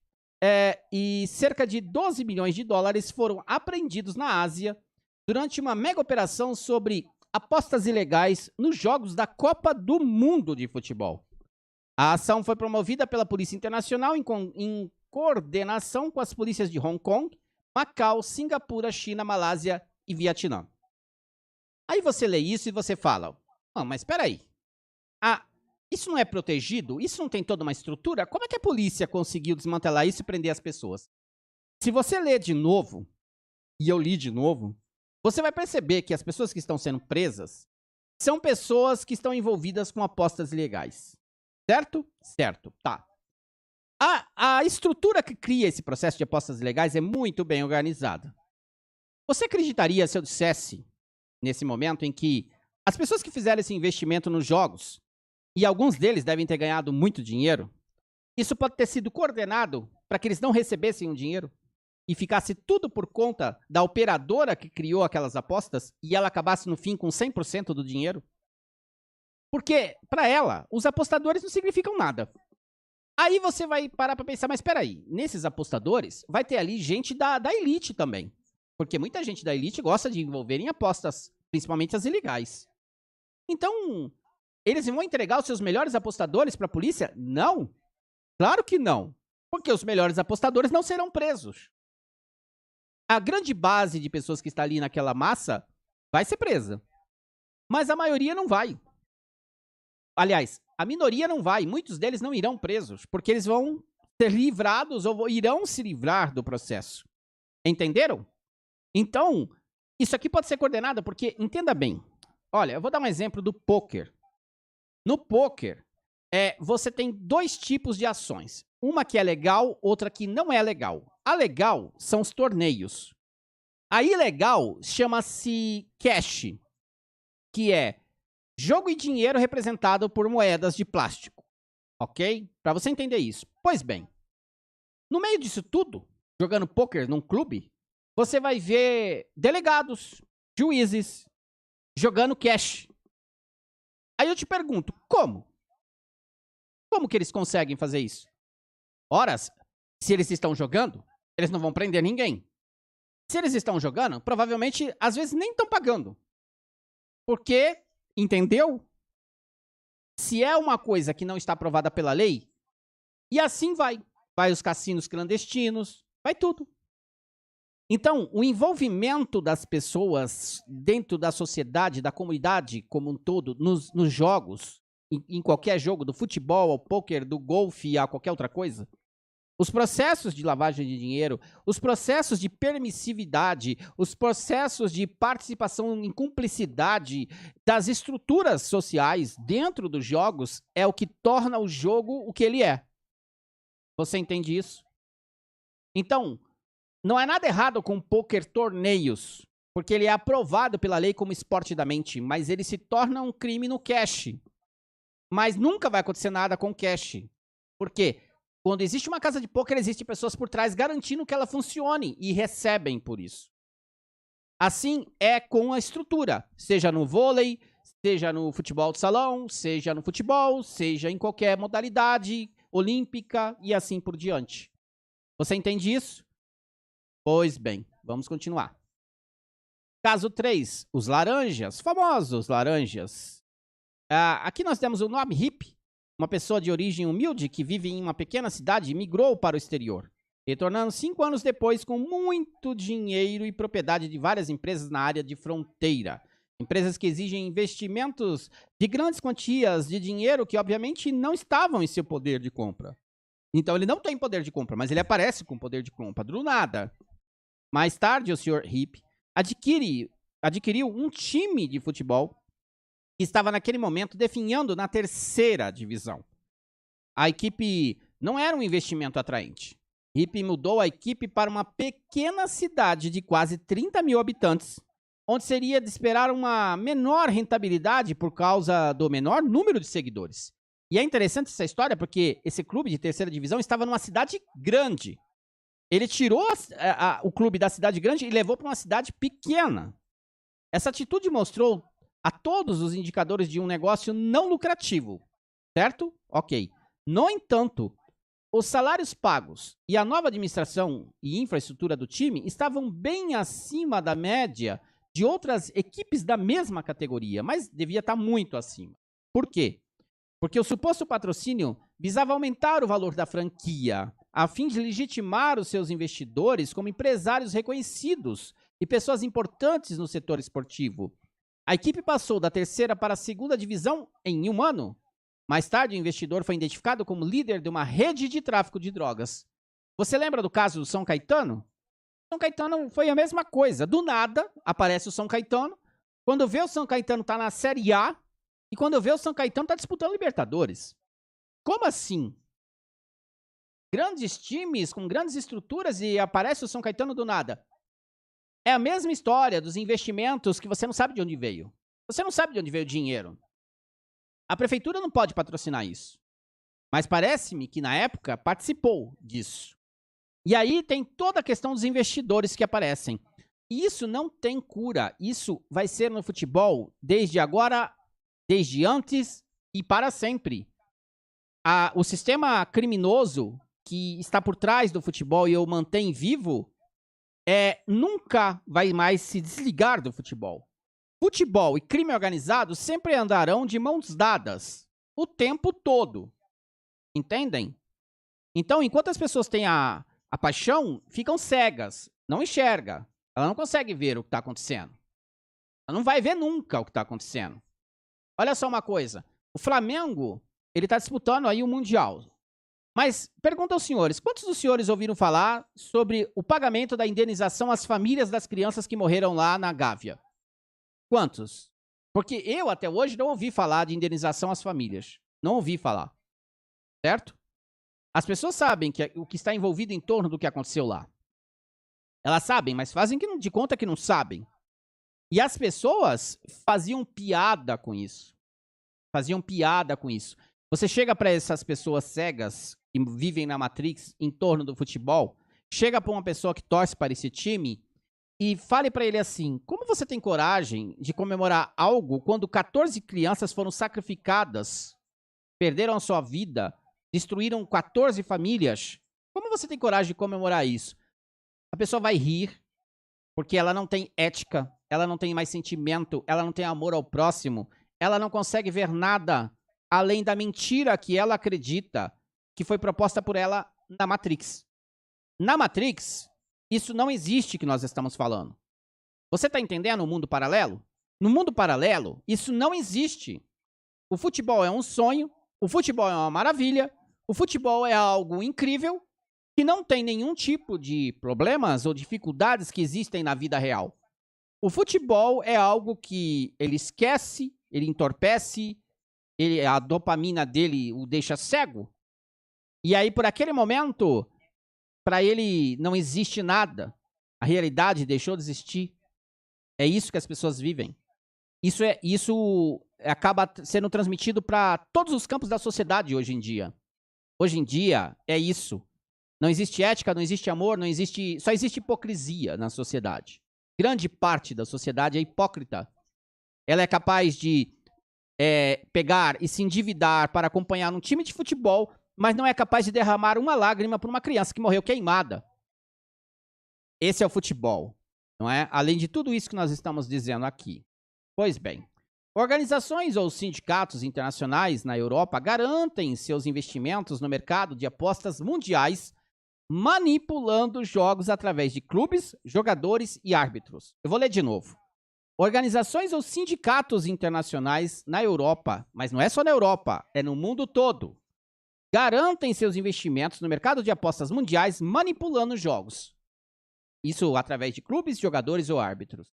e cerca de 12 milhões de dólares foram apreendidos na Ásia durante uma mega operação sobre apostas ilegais nos jogos da Copa do Mundo de futebol. A ação foi promovida pela Polícia Internacional em coordenação com as polícias de Hong Kong, Macau, Singapura, China, Malásia e Vietnã. Aí você lê isso e você fala, mas espera aí. Isso não é protegido? Isso não tem toda uma estrutura? Como é que a polícia conseguiu desmantelar isso e prender as pessoas? Se você ler de novo, e eu li de novo, você vai perceber que as pessoas que estão sendo presas são pessoas que estão envolvidas com apostas ilegais. Certo? Certo, tá. A estrutura que cria esse processo de apostas ilegais é muito bem organizada. Você acreditaria se eu dissesse, nesse momento em que as pessoas que fizeram esse investimento nos jogos, e alguns deles devem ter ganhado muito dinheiro, isso pode ter sido coordenado para que eles não recebessem o dinheiro e ficasse tudo por conta da operadora que criou aquelas apostas e ela acabasse no fim com 100% do dinheiro? Porque, para ela, os apostadores não significam nada. Aí você vai parar para pensar, mas espera aí, nesses apostadores vai ter ali gente da elite também. Porque muita gente da elite gosta de envolver em apostas, principalmente as ilegais. Então, eles vão entregar os seus melhores apostadores para a polícia? Não. Claro que não. Porque os melhores apostadores não serão presos. A grande base de pessoas que está ali naquela massa vai ser presa. Mas a maioria não vai. Aliás, a minoria não vai. Muitos deles não irão presos, porque eles vão ser livrados ou irão se livrar do processo. Entenderam? Então, isso aqui pode ser coordenado porque, entenda bem, olha, eu vou dar um exemplo do pôquer. No pôquer, você tem dois tipos de ações. Uma que é legal, outra que não é legal. A legal são os torneios. A ilegal chama-se cash, que é jogo e dinheiro representado por moedas de plástico. Ok? Para você entender isso. Pois bem, no meio disso tudo, jogando pôquer num clube, você vai ver delegados, juízes, jogando cash. Aí eu te pergunto, como? Como que eles conseguem fazer isso? Ora, se eles estão jogando, eles não vão prender ninguém. Se eles estão jogando, provavelmente, às vezes, nem estão pagando. Porque, entendeu? Se é uma coisa que não está aprovada pela lei, e assim vai. Vai os cassinos clandestinos, vai tudo. Então, o envolvimento das pessoas dentro da sociedade, da comunidade como um todo, nos jogos, em qualquer jogo, do futebol ao pôquer, do golfe a qualquer outra coisa, os processos de lavagem de dinheiro, os processos de permissividade, os processos de participação em cumplicidade das estruturas sociais dentro dos jogos é o que torna o jogo o que ele é. Você entende isso? Então, não é nada errado com pôquer torneios, porque ele é aprovado pela lei como esporte da mente, mas ele se torna um crime no cash. Mas nunca vai acontecer nada com cash. Por quê? Quando existe uma casa de pôquer, existem pessoas por trás garantindo que ela funcione e recebem por isso. Assim é com a estrutura, seja no vôlei, seja no futebol de salão, seja no futebol, seja em qualquer modalidade olímpica e assim por diante. Você entende isso? Pois bem, vamos continuar. Caso 3, os laranjas, famosos laranjas. Aqui nós temos o nome Hip, uma pessoa de origem humilde que vive em uma pequena cidade e migrou para o exterior, retornando 5 anos depois com muito dinheiro e propriedade de várias empresas na área de fronteira. Empresas que exigem investimentos de grandes quantias de dinheiro que obviamente não estavam em seu poder de compra. Então ele não tem poder de compra, mas ele aparece com poder de compra do nada. Mais tarde, o Sr. Hip adquiriu um time de futebol que estava naquele momento definhando na 3ª divisão. A equipe não era um investimento atraente. Hip mudou a equipe para uma pequena cidade de quase 30 mil habitantes, onde seria de esperar uma menor rentabilidade por causa do menor número de seguidores. E é interessante essa história porque esse clube de 3ª divisão estava numa cidade grande. Ele tirou o clube da cidade grande e levou para uma cidade pequena. Essa atitude mostrou a todos os indicadores de um negócio não lucrativo, certo? Ok. No entanto, os salários pagos e a nova administração e infraestrutura do time estavam bem acima da média de outras equipes da mesma categoria, mas devia estar muito acima. Por quê? Porque o suposto patrocínio visava aumentar o valor da franquia, a fim de legitimar os seus investidores como empresários reconhecidos e pessoas importantes no setor esportivo. A equipe passou da 3ª para a 2ª divisão em um ano, Mais tarde, o investidor foi identificado como líder de uma rede de tráfico de drogas. Você lembra do caso do São Caetano? São Caetano foi a mesma coisa. Do nada, aparece o São Caetano. Quando vê o São Caetano tá na Série A. E quando vê o São Caetano tá disputando Libertadores. Como assim? Grandes times com grandes estruturas e aparece o São Caetano do nada. É a mesma história dos investimentos que você não sabe de onde veio. Você não sabe de onde veio o dinheiro. A prefeitura não pode patrocinar isso. Mas parece-me que na época participou disso. E aí tem toda a questão dos investidores que aparecem. E isso não tem cura. Isso vai ser no futebol desde agora, desde antes e para sempre. O sistema criminoso que está por trás do futebol e o mantém vivo nunca vai mais se desligar do futebol. Futebol e crime organizado sempre andarão de mãos dadas o tempo todo. Entendem? Então, enquanto as pessoas têm a paixão, ficam cegas, não enxerga. Ela não consegue ver o que está acontecendo. Ela não vai ver nunca o que está acontecendo. Olha só uma coisa. O Flamengo, ele está disputando aí o Mundial. Mas, pergunta aos senhores, quantos dos senhores ouviram falar sobre o pagamento da indenização às famílias das crianças que morreram lá na Gávea? Quantos? Porque eu, até hoje, não ouvi falar de indenização às famílias. Não ouvi falar. Certo? As pessoas sabem o que está envolvido em torno do que aconteceu lá. Elas sabem, mas fazem de conta que não sabem. E as pessoas faziam piada com isso. Faziam piada com isso. Você chega para essas pessoas cegas que vivem na Matrix em torno do futebol, chega para uma pessoa que torce para esse time e fale para ele assim: como você tem coragem de comemorar algo quando 14 crianças foram sacrificadas, perderam a sua vida, destruíram 14 famílias? Como você tem coragem de comemorar isso? A pessoa vai rir, porque ela não tem ética, ela não tem mais sentimento, ela não tem amor ao próximo, ela não consegue ver nada além da mentira que ela acredita que foi proposta por ela na Matrix. Na Matrix, isso não existe que nós estamos falando. Você está entendendo o mundo paralelo? No mundo paralelo, isso não existe. O futebol é um sonho, o futebol é uma maravilha, o futebol é algo incrível que não tem nenhum tipo de problemas ou dificuldades que existem na vida real. O futebol é algo que ele esquece, ele entorpece, a dopamina dele o deixa cego. E aí, por aquele momento, para ele não existe nada. A realidade deixou de existir. É isso que as pessoas vivem. Isso acaba sendo transmitido para todos os campos da sociedade hoje em dia. Hoje em dia é isso. Não existe ética, não existe amor, só existe hipocrisia na sociedade. Grande parte da sociedade é hipócrita. Ela é capaz de pegar e se endividar para acompanhar um time de futebol, mas não é capaz de derramar uma lágrima por uma criança que morreu queimada. Esse é o futebol, não é? Além de tudo isso que nós estamos dizendo aqui. Pois bem, organizações ou sindicatos internacionais na Europa garantem seus investimentos no mercado de apostas mundiais, manipulando jogos através de clubes, jogadores e árbitros. Eu vou ler de novo. Organizações ou sindicatos internacionais na Europa, mas não é só na Europa, é no mundo todo, garantem seus investimentos no mercado de apostas mundiais manipulando jogos. Isso através de clubes, jogadores ou árbitros.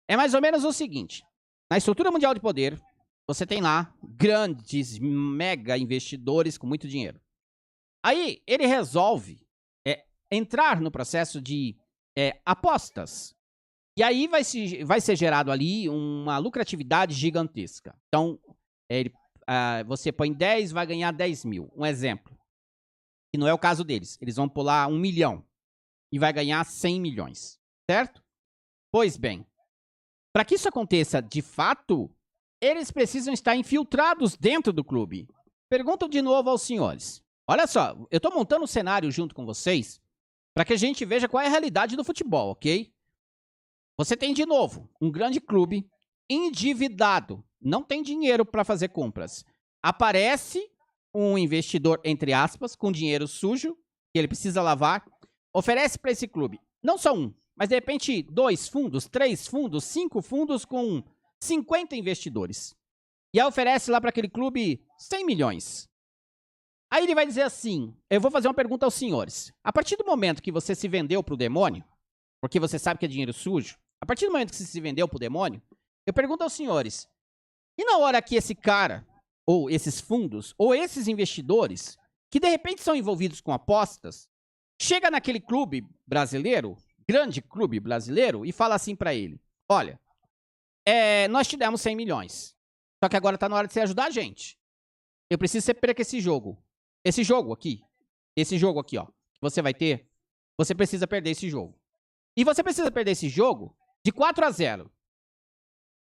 É mais ou menos o seguinte: na estrutura mundial de poder, você tem lá grandes, mega investidores com muito dinheiro. Aí ele resolve entrar no processo de apostas. E aí vai ser gerado ali uma lucratividade gigantesca. Então, você põe 10, vai ganhar 10 mil. Um exemplo. Que não é o caso deles. Eles vão pular 1 milhão. E vai ganhar 100 milhões. Certo? Pois bem. Para que isso aconteça de fato, eles precisam estar infiltrados dentro do clube. Pergunto de novo aos senhores. Olha só, eu estou montando um cenário junto com vocês para que a gente veja qual é a realidade do futebol, ok? Você tem, de novo, um grande clube endividado, não tem dinheiro para fazer compras. Aparece um investidor, entre aspas, com dinheiro sujo, que ele precisa lavar, oferece para esse clube, não só um, mas de repente 2 fundos, 3 fundos, 5 fundos com 50 investidores. e aí oferece lá para aquele clube 100 milhões. Aí ele vai dizer assim, eu vou fazer uma pergunta aos senhores. A partir do momento que você se vendeu pro demônio, porque você sabe que é dinheiro sujo, a partir do momento que você se vendeu pro demônio, eu pergunto aos senhores, e na hora que esse cara, ou esses fundos, ou esses investidores, que de repente são envolvidos com apostas, chega naquele clube brasileiro, grande clube brasileiro, e fala assim para ele, olha, nós te demos 100 milhões, só que agora tá na hora de você ajudar a gente. Eu preciso que você perca esse jogo. Esse jogo aqui, ó, que você vai ter, você precisa perder esse jogo. E você precisa perder esse jogo de 4-0.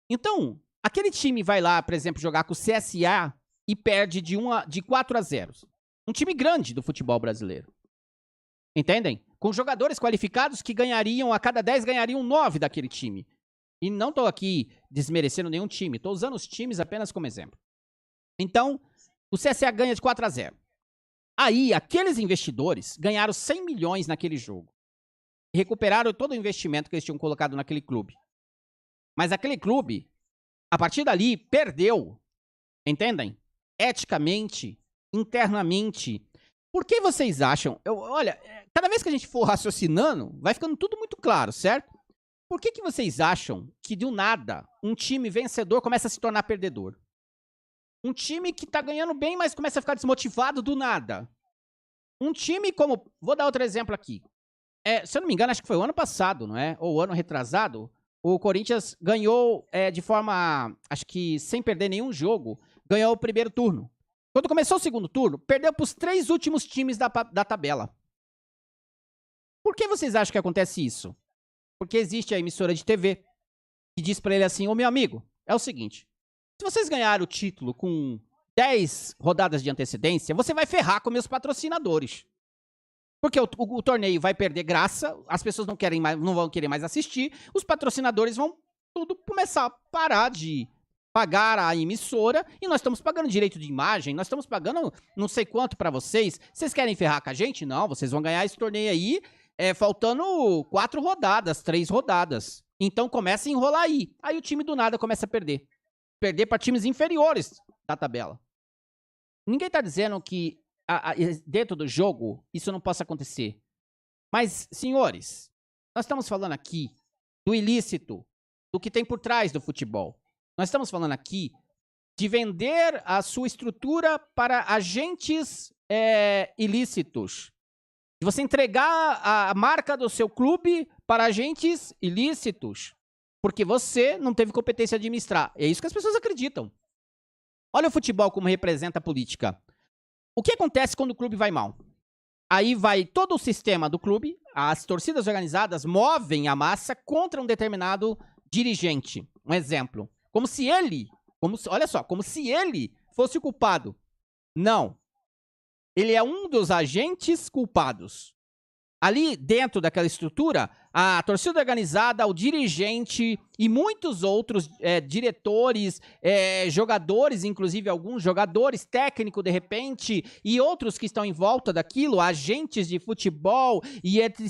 Então, aquele time vai lá, por exemplo, jogar com o CSA e perde de 4-0. Um time grande do futebol brasileiro. Entendem? Com jogadores qualificados que ganhariam, a cada 10 ganhariam 9 daquele time. E não estou aqui desmerecendo nenhum time, estou usando os times apenas como exemplo. Então, o CSA ganha de 4-0. Aí, aqueles investidores ganharam 100 milhões naquele jogo. E recuperaram todo o investimento que eles tinham colocado naquele clube. Mas aquele clube, a partir dali, perdeu. Entendem? Eticamente, internamente. Por que vocês acham... olha, cada vez que a gente for raciocinando, vai ficando tudo muito claro, certo? Por que vocês acham que, do nada, um time vencedor começa a se tornar perdedor? Um time que tá ganhando bem, mas começa a ficar desmotivado do nada. Um time como... Vou dar outro exemplo aqui. Se eu não me engano, acho que foi o ano passado, não é? Ou o ano retrasado. O Corinthians ganhou de forma... Acho que sem perder nenhum jogo. Ganhou o primeiro turno. Quando começou o segundo turno, perdeu para os 3 últimos times da tabela. Por que vocês acham que acontece isso? Porque existe a emissora de TV que diz para ele assim, ô meu amigo, é o seguinte... Se vocês ganharem o título com 10 rodadas de antecedência, você vai ferrar com meus patrocinadores. Porque o torneio vai perder graça, as pessoas não vão querer mais assistir, os patrocinadores vão tudo começar a parar de pagar a emissora, e nós estamos pagando direito de imagem, nós estamos pagando não sei quanto para vocês. Vocês querem ferrar com a gente? Não, vocês vão ganhar esse torneio aí, faltando 4 rodadas, 3 rodadas. Então começa a enrolar aí. Aí o time do nada começa a perder. Perder para times inferiores da tabela. Ninguém está dizendo que dentro do jogo isso não possa acontecer. Mas, senhores, nós estamos falando aqui do ilícito, do que tem por trás do futebol. Nós estamos falando aqui de vender a sua estrutura para agentes ilícitos. De você entregar a marca do seu clube para agentes ilícitos. Porque você não teve competência de administrar. É isso que as pessoas acreditam. Olha o futebol como representa a política. O que acontece quando o clube vai mal? Aí vai todo o sistema do clube, as torcidas organizadas movem a massa contra um determinado dirigente. Um exemplo. Como se ele fosse o culpado. Não. Ele é um dos agentes culpados. Ali dentro daquela estrutura, a torcida organizada, o dirigente e muitos outros diretores, jogadores, inclusive alguns jogadores, técnico de repente, e outros que estão em volta daquilo, agentes de futebol e etc,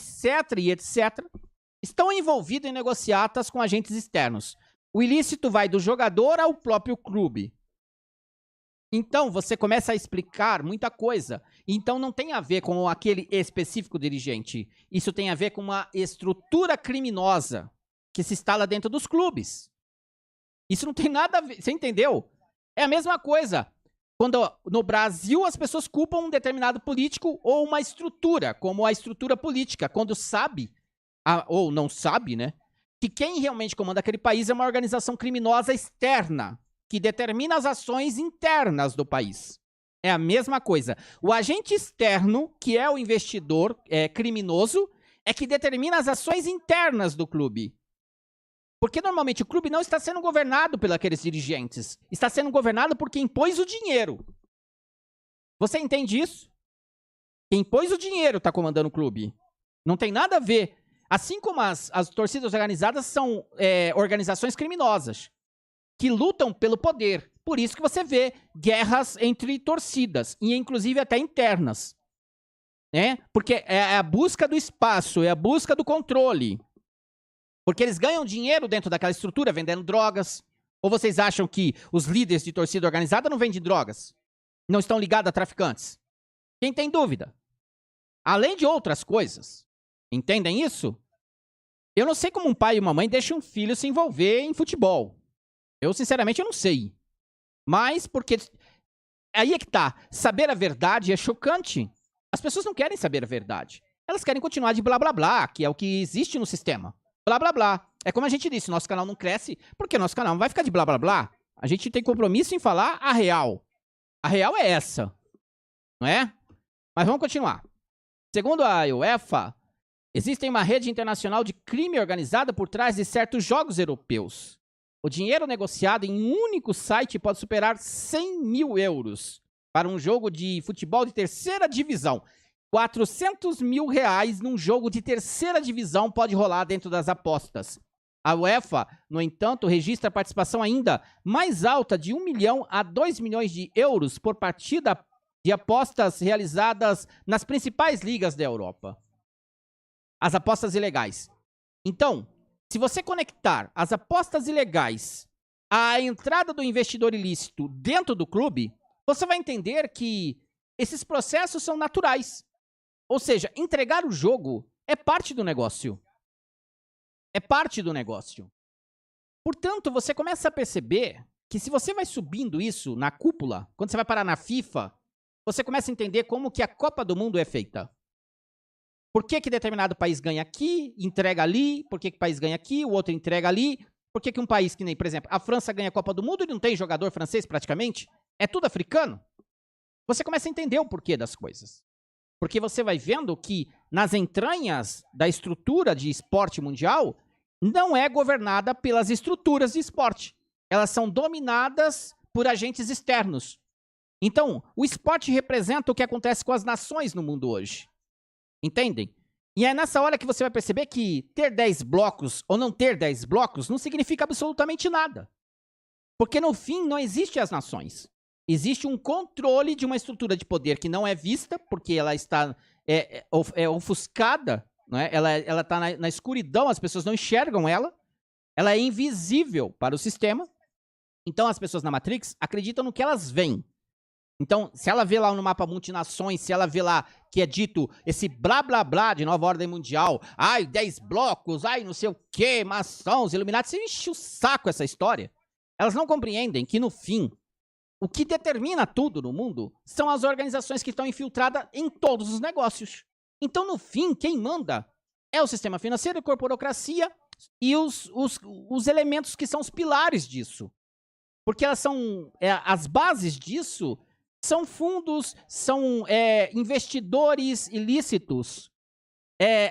estão envolvidos em negociatas com agentes externos. O ilícito vai do jogador ao próprio clube. Então, você começa a explicar muita coisa. Então, não tem a ver com aquele específico dirigente. Isso tem a ver com uma estrutura criminosa que se instala dentro dos clubes. Isso não tem nada a ver. Você entendeu? É a mesma coisa. Quando no Brasil as pessoas culpam um determinado político ou uma estrutura, como a estrutura política, quando sabe, ou não sabe, né? Que quem realmente comanda aquele país é uma organização criminosa externa, que determina as ações internas do país. É a mesma coisa. O agente externo, que é o investidor criminoso, é que determina as ações internas do clube. Porque normalmente o clube não está sendo governado por aqueles dirigentes. Está sendo governado por quem pôs o dinheiro. Você entende isso? Quem pôs o dinheiro está comandando o clube. Não tem nada a ver. Assim como as torcidas organizadas são organizações criminosas que lutam pelo poder. Por isso que você vê guerras entre torcidas, e inclusive até internas. Porque é a busca do espaço, é a busca do controle. Porque eles ganham dinheiro dentro daquela estrutura, vendendo drogas, Ou vocês acham que os líderes de torcida organizada não vendem drogas? Não estão ligados a traficantes? Quem tem dúvida? Além de outras coisas. Entendem isso? Eu não sei como um pai e uma mãe deixam um filho se envolver em futebol. Eu, sinceramente, eu não sei. Mas porque... Aí é que tá. Saber a verdade é chocante. As pessoas não querem saber a verdade. Elas querem continuar de blá blá blá, que é o que existe no sistema. Blá blá blá. É como a gente disse, nosso canal não cresce porque nosso canal não vai ficar de blá blá blá. A gente tem compromisso em falar a real. A real é essa. Não é? Mas vamos continuar. Segundo a UEFA, existe uma rede internacional de crime organizada por trás de certos jogos europeus. O dinheiro negociado em um único site pode superar 100 mil euros para um jogo de futebol de terceira divisão. 400 mil reais num jogo de terceira divisão pode rolar dentro das apostas. A UEFA, no entanto, registra a participação ainda mais alta de 1 milhão a 2 milhões de euros por partida de apostas realizadas nas principais ligas da Europa. As apostas ilegais. Então, se você conectar as apostas ilegais à entrada do investidor ilícito dentro do clube, você vai entender que esses processos são naturais. Ou seja, entregar o jogo é parte do negócio. É parte do negócio. Portanto, você começa a perceber que se você vai subindo isso na cúpula, quando você vai parar na FIFA, você começa a entender como que a Copa do Mundo é feita. Por que determinado país ganha aqui, entrega ali, por que o país ganha aqui, o outro entrega ali, por que um país que nem, por exemplo, a França ganha a Copa do Mundo e não tem jogador francês praticamente? É tudo africano? Você começa a entender o porquê das coisas. Porque você vai vendo que nas entranhas da estrutura de esporte mundial, não é governada pelas estruturas de esporte. Elas são dominadas por agentes externos. Então, o esporte representa o que acontece com as nações no mundo hoje. Entendem? E é nessa hora que você vai perceber que ter 10 blocos ou não ter 10 blocos não significa absolutamente nada. Porque no fim não existem as nações. Existe um controle de uma estrutura de poder que não é vista, porque ela está ofuscada, né? Ela está na escuridão, as pessoas não enxergam ela. Ela é invisível para o sistema. Então as pessoas na Matrix acreditam no que elas veem. Então, se ela vê lá no mapa multinações, se ela vê lá que é dito esse blá blá blá de nova ordem mundial, ai, 10 blocos, ai, não sei o quê, maçons, iluminados, você enche o saco essa história. Elas não compreendem que, no fim, o que determina tudo no mundo são as organizações que estão infiltradas em todos os negócios. Então, no fim, quem manda é o sistema financeiro, a corporocracia e os elementos que são os pilares disso. Porque elas são, as bases disso são fundos, são investidores ilícitos.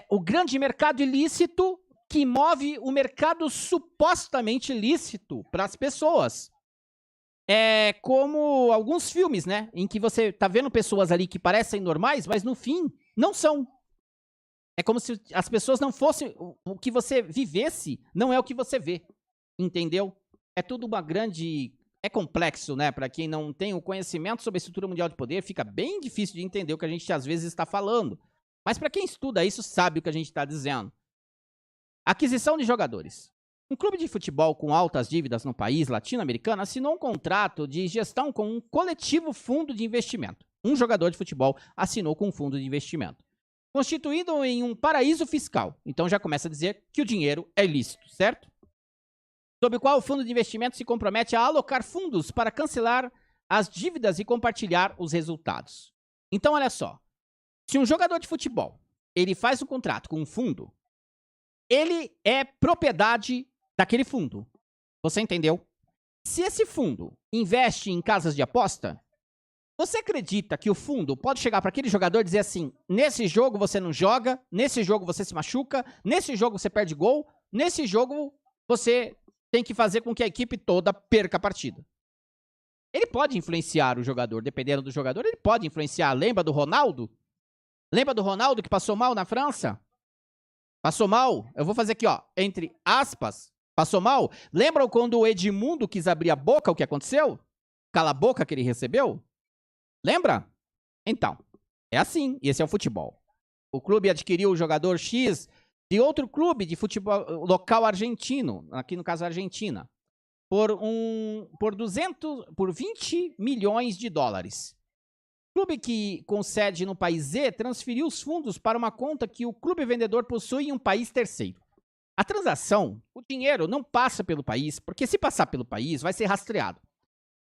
O grande mercado ilícito que move o mercado supostamente lícito para as pessoas. É como alguns filmes, né? Em que você tá vendo pessoas ali que parecem normais, mas no fim não são. É como se as pessoas não fossem... O que você vivesse não é o que você vê. Entendeu? É tudo uma grande... É complexo, né? Para quem não tem o conhecimento sobre a estrutura mundial de poder, fica bem difícil de entender o que a gente às vezes está falando. Mas para quem estuda isso, sabe o que a gente está dizendo. Aquisição de jogadores. Um clube de futebol com altas dívidas no país latino-americano assinou um contrato de gestão com um coletivo fundo de investimento. Um jogador de futebol assinou com um fundo de investimento, constituído em um paraíso fiscal. Então já começa a dizer que o dinheiro é ilícito, certo? Sob o qual o fundo de investimento se compromete a alocar fundos para cancelar as dívidas e compartilhar os resultados. Então, olha só. Se um jogador de futebol ele faz um contrato com um fundo, ele é propriedade daquele fundo. Você entendeu? Se esse fundo investe em casas de aposta, você acredita que o fundo pode chegar para aquele jogador e dizer assim, nesse jogo você não joga, nesse jogo você se machuca, nesse jogo você perde gol, nesse jogo você tem que fazer com que a equipe toda perca a partida. Ele pode influenciar o jogador, dependendo do jogador, ele pode influenciar. Lembra do Ronaldo? Lembra do Ronaldo que passou mal na França? Passou mal? Eu vou fazer aqui, ó, entre aspas, passou mal? Lembram quando o Edmundo quis abrir a boca, o que aconteceu? Cala a boca que ele recebeu? Lembra? Então, é assim, esse é o futebol. O clube adquiriu o jogador X de outro clube de futebol local argentino, aqui no caso a Argentina. por 20 milhões de dólares. O clube que com sede no país Z transferiu os fundos para uma conta que o clube vendedor possui em um país terceiro. A transação, o dinheiro não passa pelo país, porque se passar pelo país, vai ser rastreado.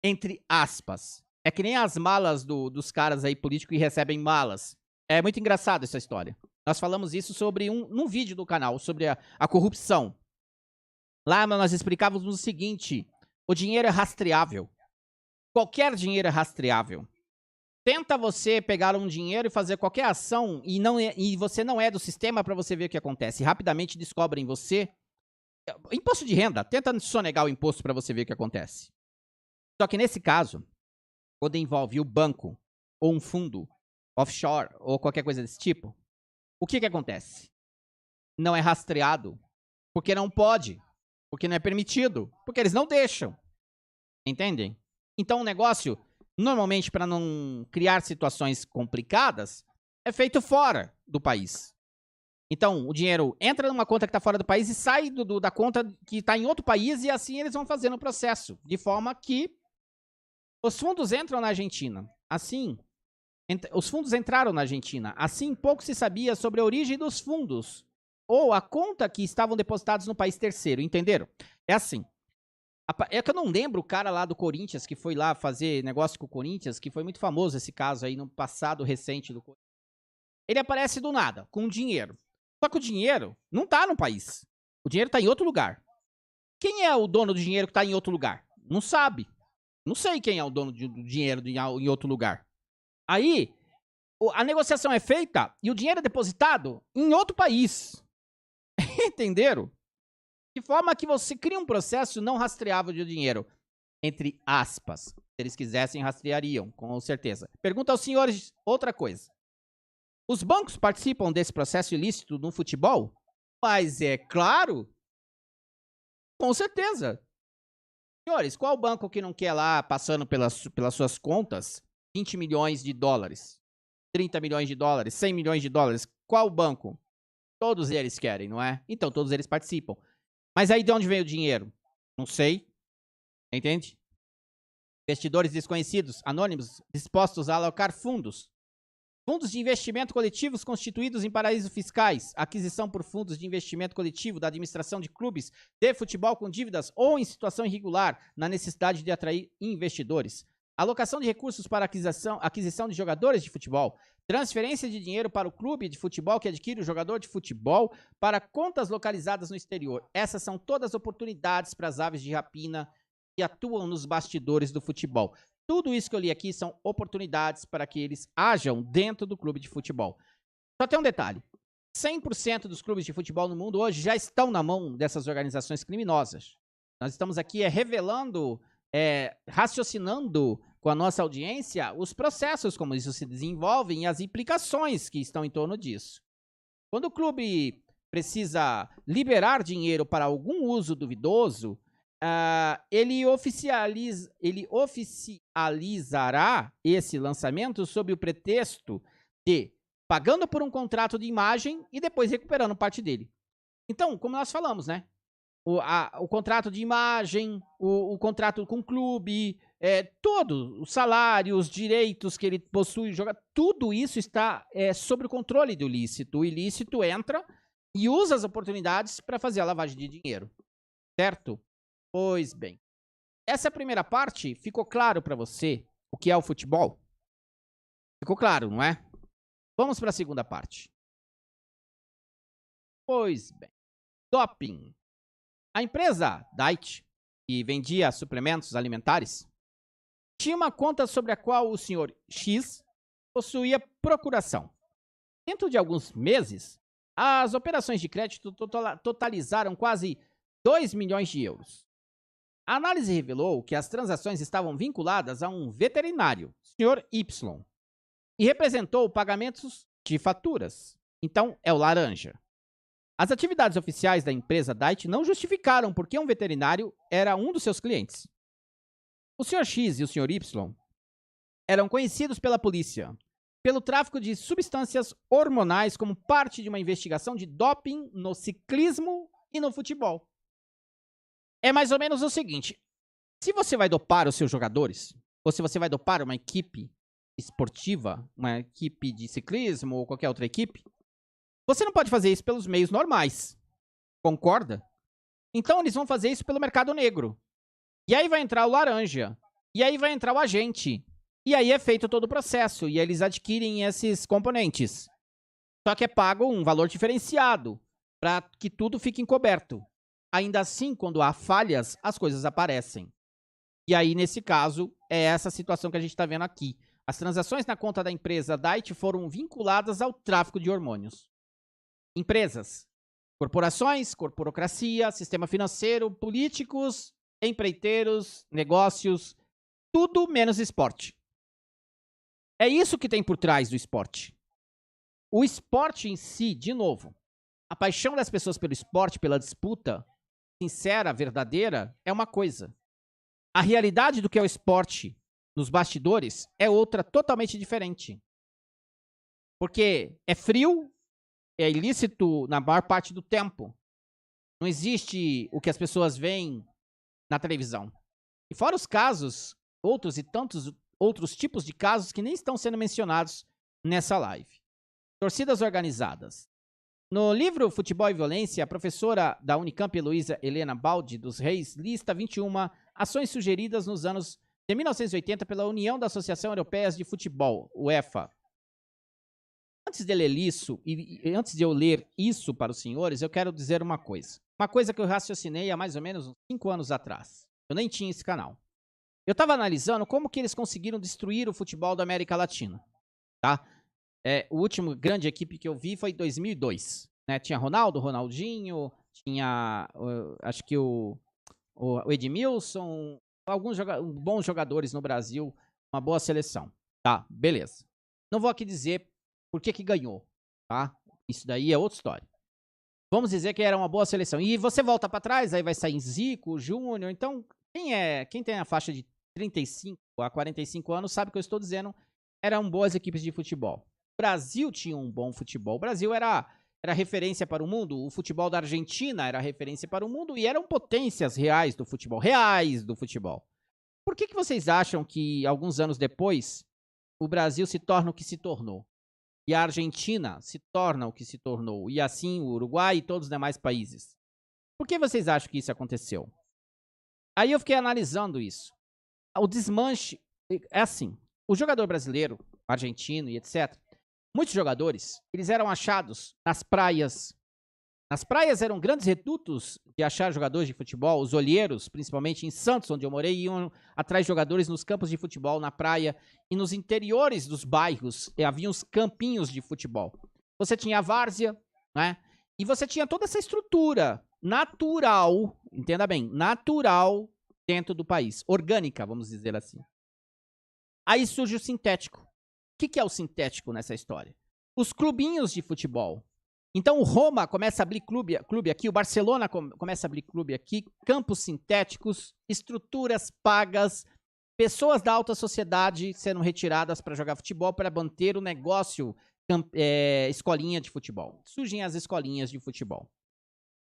Entre aspas. É que nem as malas dos caras aí políticos que recebem malas. É muito engraçado essa história. Nós falamos isso sobre num vídeo do canal, sobre a corrupção. Lá nós explicávamos o seguinte: o dinheiro é rastreável. Qualquer dinheiro é rastreável. Tenta você pegar um dinheiro e fazer qualquer ação e você não é do sistema para você ver o que acontece. Rapidamente descobrem você. Imposto de renda. Tenta sonegar o imposto para você ver o que acontece. Só que nesse caso, quando envolve o banco ou um fundo offshore ou qualquer coisa desse tipo, o que acontece? Não é rastreado porque não pode, porque não é permitido, porque eles não deixam. Entendem? Então o negócio, normalmente para não criar situações complicadas, é feito fora do país. Então o dinheiro entra numa conta que está fora do país e sai da conta que está em outro país, e assim eles vão fazendo o processo, de forma que os fundos entram na Argentina. Assim, os fundos entraram na Argentina. Assim, pouco se sabia sobre a origem dos fundos ou a conta que estavam depositados no país terceiro. Entenderam? É assim. É que eu não lembro o cara lá do Corinthians que foi lá fazer negócio com o Corinthians, que foi muito famoso esse caso aí no passado recente do Corinthians. Ele aparece do nada, com dinheiro. Só que o dinheiro não tá no país. O dinheiro tá em outro lugar. Quem é o dono do dinheiro que tá em outro lugar? Não sabe. Não sei quem é o dono do dinheiro em outro lugar. Aí, a negociação é feita e o dinheiro é depositado em outro país. Entenderam? De forma que você cria um processo não rastreável de dinheiro. Entre aspas. Se eles quisessem, rastreariam, com certeza. Pergunta aos senhores outra coisa. Os bancos participam desse processo ilícito no futebol? Mas é claro. Com certeza. Senhores, qual banco que não quer lá, passando pelas suas contas, 20 milhões de dólares, 30 milhões de dólares, 100 milhões de dólares? Qual banco? Todos eles querem, não é? Então, todos eles participam. Mas aí de onde vem o dinheiro? Não sei. Entende? Investidores desconhecidos, anônimos, dispostos a alocar fundos. Fundos de investimento coletivos constituídos em paraísos fiscais, aquisição por fundos de investimento coletivo da administração de clubes de futebol com dívidas ou em situação irregular, na necessidade de atrair investidores. Alocação de recursos para aquisição de jogadores de futebol. Transferência de dinheiro para o clube de futebol que adquire o jogador de futebol para contas localizadas no exterior. Essas são todas oportunidades para as aves de rapina que atuam nos bastidores do futebol. Tudo isso que eu li aqui são oportunidades para que eles hajam dentro do clube de futebol. Só tem um detalhe. 100% dos clubes de futebol no mundo hoje já estão na mão dessas organizações criminosas. Nós estamos aqui revelando, raciocinando com a nossa audiência os processos, como isso se desenvolve e as implicações que estão em torno disso. Quando o clube precisa liberar dinheiro para algum uso duvidoso, ele oficializará esse lançamento sob o pretexto de pagando por um contrato de imagem e depois recuperando parte dele. Então, como nós falamos, né? O contrato de imagem, o contrato com o clube, todo, o salário, os direitos que ele possui, tudo isso está sob o controle do ilícito. O ilícito entra e usa as oportunidades para fazer a lavagem de dinheiro, certo? Pois bem, essa primeira parte ficou claro para você o que é o futebol? Ficou claro, não é? Vamos para a segunda parte. Pois bem, doping. A empresa Diet, que vendia suplementos alimentares, tinha uma conta sobre a qual o senhor X possuía procuração. Dentro de alguns meses, as operações de crédito totalizaram quase 2 milhões de euros. A análise revelou que as transações estavam vinculadas a um veterinário, Sr. Y, e representou pagamentos de faturas. Então, é o laranja. As atividades oficiais da empresa Diet não justificaram porque um veterinário era um dos seus clientes. O Sr. X e o Sr. Y eram conhecidos pela polícia pelo tráfico de substâncias hormonais como parte de uma investigação de doping no ciclismo e no futebol. É mais ou menos o seguinte, Se você vai dopar os seus jogadores, ou se você vai dopar uma equipe esportiva, uma equipe de ciclismo ou qualquer outra equipe, você não pode fazer isso pelos meios normais. Concorda? Então eles vão fazer isso pelo mercado negro. E aí vai entrar o laranja. E aí vai entrar o agente. E aí é feito todo o processo. E eles adquirem esses componentes. Só que é pago um valor diferenciado para que tudo fique encoberto. Ainda assim, quando há falhas, as coisas aparecem. E aí, nesse caso, é essa situação que a gente está vendo aqui. As transações na conta da empresa Diet foram vinculadas ao tráfico de hormônios. Empresas, corporações, corporocracia, sistema financeiro, políticos, empreiteiros, negócios, tudo menos esporte. É isso que tem por trás do esporte. O esporte em si, de novo, a paixão das pessoas pelo esporte, pela disputa, sincera, verdadeira, é uma coisa. A realidade do que é o esporte nos bastidores é outra totalmente diferente. Porque é frio, é ilícito na maior parte do tempo. Não existe o que as pessoas veem na televisão. E fora os casos, outros e tantos outros tipos de casos que nem estão sendo mencionados nessa live. Torcidas organizadas. No livro Futebol e Violência, a professora da Unicamp, Heloísa Helena Baldi dos Reis, lista 21 ações sugeridas nos anos de 1980 pela União da Associação Europeia de Futebol, UEFA. Antes de ler isso, e antes de eu ler isso para os senhores, eu quero dizer uma coisa. Uma coisa que eu raciocinei há mais ou menos uns 5 anos atrás. Eu nem tinha esse canal. Eu estava analisando como que eles conseguiram destruir o futebol da América Latina. Tá? O último grande equipe que eu vi foi em 2002. Né? Tinha Ronaldo, Ronaldinho, tinha acho que o Edmilson, alguns bons jogadores no Brasil, uma boa seleção. Tá, beleza. Não vou aqui dizer por que ganhou, tá? Isso daí é outra história. Vamos dizer que era uma boa seleção. E você volta para trás, aí vai sair Zico, Júnior. Então, quem tem a faixa de 35 a 45 anos sabe o que eu estou dizendo. Eram boas equipes de futebol. O Brasil tinha um bom futebol. O Brasil era referência para o mundo. O futebol da Argentina era referência para o mundo. E eram potências reais do futebol. Por que vocês acham que, alguns anos depois, o Brasil se torna o que se tornou? E a Argentina se torna o que se tornou. E assim o Uruguai e todos os demais países. Por que vocês acham que isso aconteceu? Aí eu fiquei analisando isso. O desmanche é assim. O jogador brasileiro, argentino e etc. Muitos jogadores, eles eram achados nas praias. Nas praias eram grandes redutos de achar jogadores de futebol. Os olheiros, principalmente em Santos, onde eu morei, iam atrás de jogadores nos campos de futebol, na praia. E nos interiores dos bairros, havia uns campinhos de futebol. Você tinha a várzea, né? E você tinha toda essa estrutura natural, entenda bem, natural dentro do país. Orgânica, vamos dizer assim. Aí surge o sintético. O que é o sintético nessa história? Os clubinhos de futebol. Então o Roma começa a abrir clube aqui, o Barcelona começa a abrir clube aqui, campos sintéticos, estruturas pagas, pessoas da alta sociedade sendo retiradas para jogar futebol, para manter o negócio, escolinha de futebol. Surgem as escolinhas de futebol.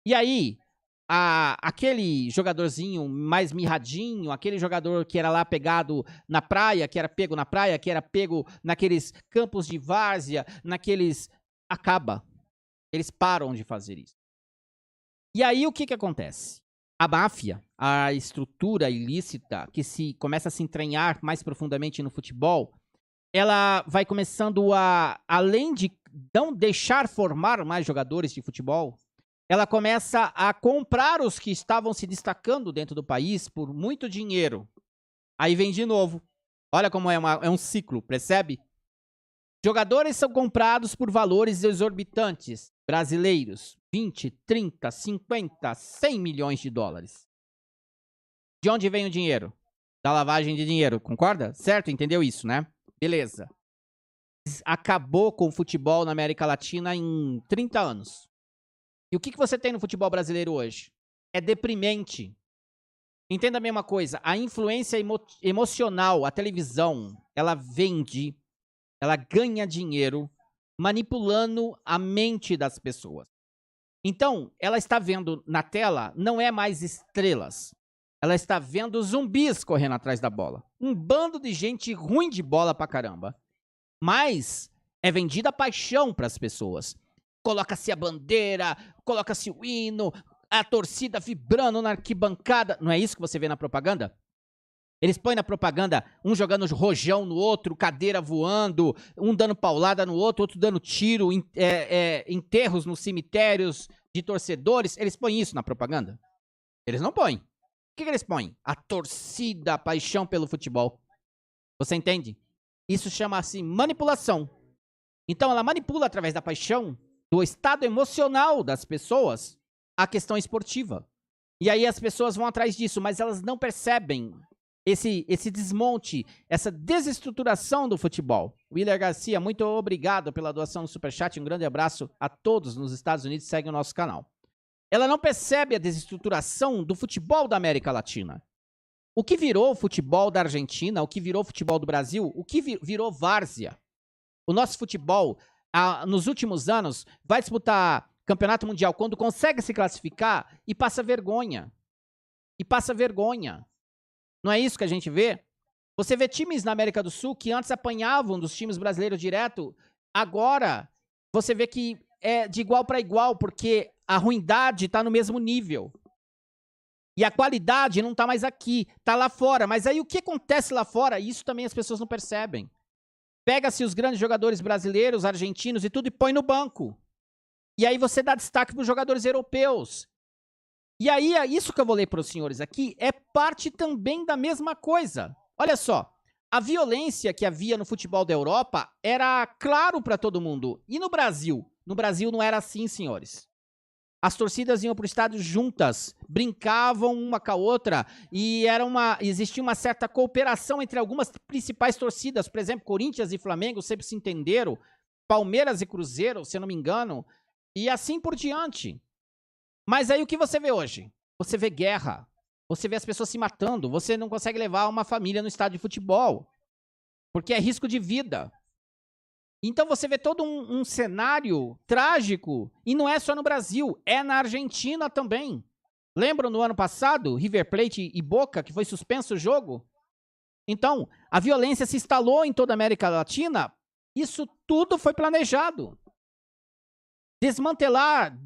E aí, aquele jogadorzinho mais mirradinho, aquele jogador que era lá pegado na praia, que era pego na praia, que era pego naqueles campos de várzea, acaba. Eles param de fazer isso. E aí o que acontece? A máfia, a estrutura ilícita que começa a se entranhar mais profundamente no futebol, ela vai começando além de não deixar formar mais jogadores de futebol, ela começa a comprar os que estavam se destacando dentro do país por muito dinheiro. Aí vem de novo. Olha como é um ciclo, percebe? Jogadores são comprados por valores exorbitantes, brasileiros, 20, 30, 50, 100 milhões de dólares. De onde vem o dinheiro? Da lavagem de dinheiro, concorda? Certo? Entendeu isso, né? Beleza. Acabou com o futebol na América Latina em 30 anos. E o que você tem no futebol brasileiro hoje? É deprimente. Entenda a mesma coisa, a influência emocional, a televisão, ela vende, ela ganha dinheiro manipulando a mente das pessoas. Então, ela está vendo na tela, não é mais estrelas. Ela está vendo zumbis correndo atrás da bola. Um bando de gente ruim de bola pra caramba. Mas é vendida paixão para as pessoas. Coloca-se a bandeira, coloca-se o hino, a torcida vibrando na arquibancada. Não é isso que você vê na propaganda? Eles põem na propaganda um jogando rojão no outro, cadeira voando, um dando paulada no outro, outro dando tiro, enterros nos cemitérios de torcedores. Eles põem isso na propaganda? Eles não põem. O que eles põem? A torcida, a paixão pelo futebol. Você entende? Isso chama-se manipulação. Então ela manipula através da paixão, do estado emocional das pessoas, a questão esportiva. E aí as pessoas vão atrás disso, mas elas não percebem esse desmonte, essa desestruturação do futebol. Willer Garcia, muito obrigado pela doação no Superchat. Um grande abraço a todos nos Estados Unidos que seguem o nosso canal. Ela não percebe a desestruturação do futebol da América Latina. O que virou o futebol da Argentina, o que virou o futebol do Brasil, o que virou várzea. O nosso futebol, nos últimos anos, vai disputar campeonato mundial quando consegue se classificar e passa vergonha. E passa vergonha. Não é isso que a gente vê? Você vê times na América do Sul que antes apanhavam dos times brasileiros direto, agora você vê que é de igual para igual, porque a ruindade está no mesmo nível. E a qualidade não está mais aqui, está lá fora. Mas aí o que acontece lá fora? Isso também as pessoas não percebem. Pega-se os grandes jogadores brasileiros, argentinos e tudo e põe no banco. E aí você dá destaque para os jogadores europeus. E aí, isso que eu vou ler para os senhores aqui é parte também da mesma coisa. Olha só, a violência que havia no futebol da Europa era claro para todo mundo. E no Brasil? No Brasil não era assim, senhores. As torcidas iam para o estádio juntas, brincavam uma com a outra e existia uma certa cooperação entre algumas principais torcidas. Por exemplo, Corinthians e Flamengo sempre se entenderam, Palmeiras e Cruzeiro, se eu não me engano, e assim por diante. Mas aí o que você vê hoje? Você vê guerra, você vê as pessoas se matando, você não consegue levar uma família no estádio de futebol, porque é risco de vida. Então você vê todo um cenário trágico, e não é só no Brasil, é na Argentina também. Lembram no ano passado, River Plate e Boca, que foi suspenso o jogo? Então, a violência se instalou em toda a América Latina, isso tudo foi planejado. Desmantelar,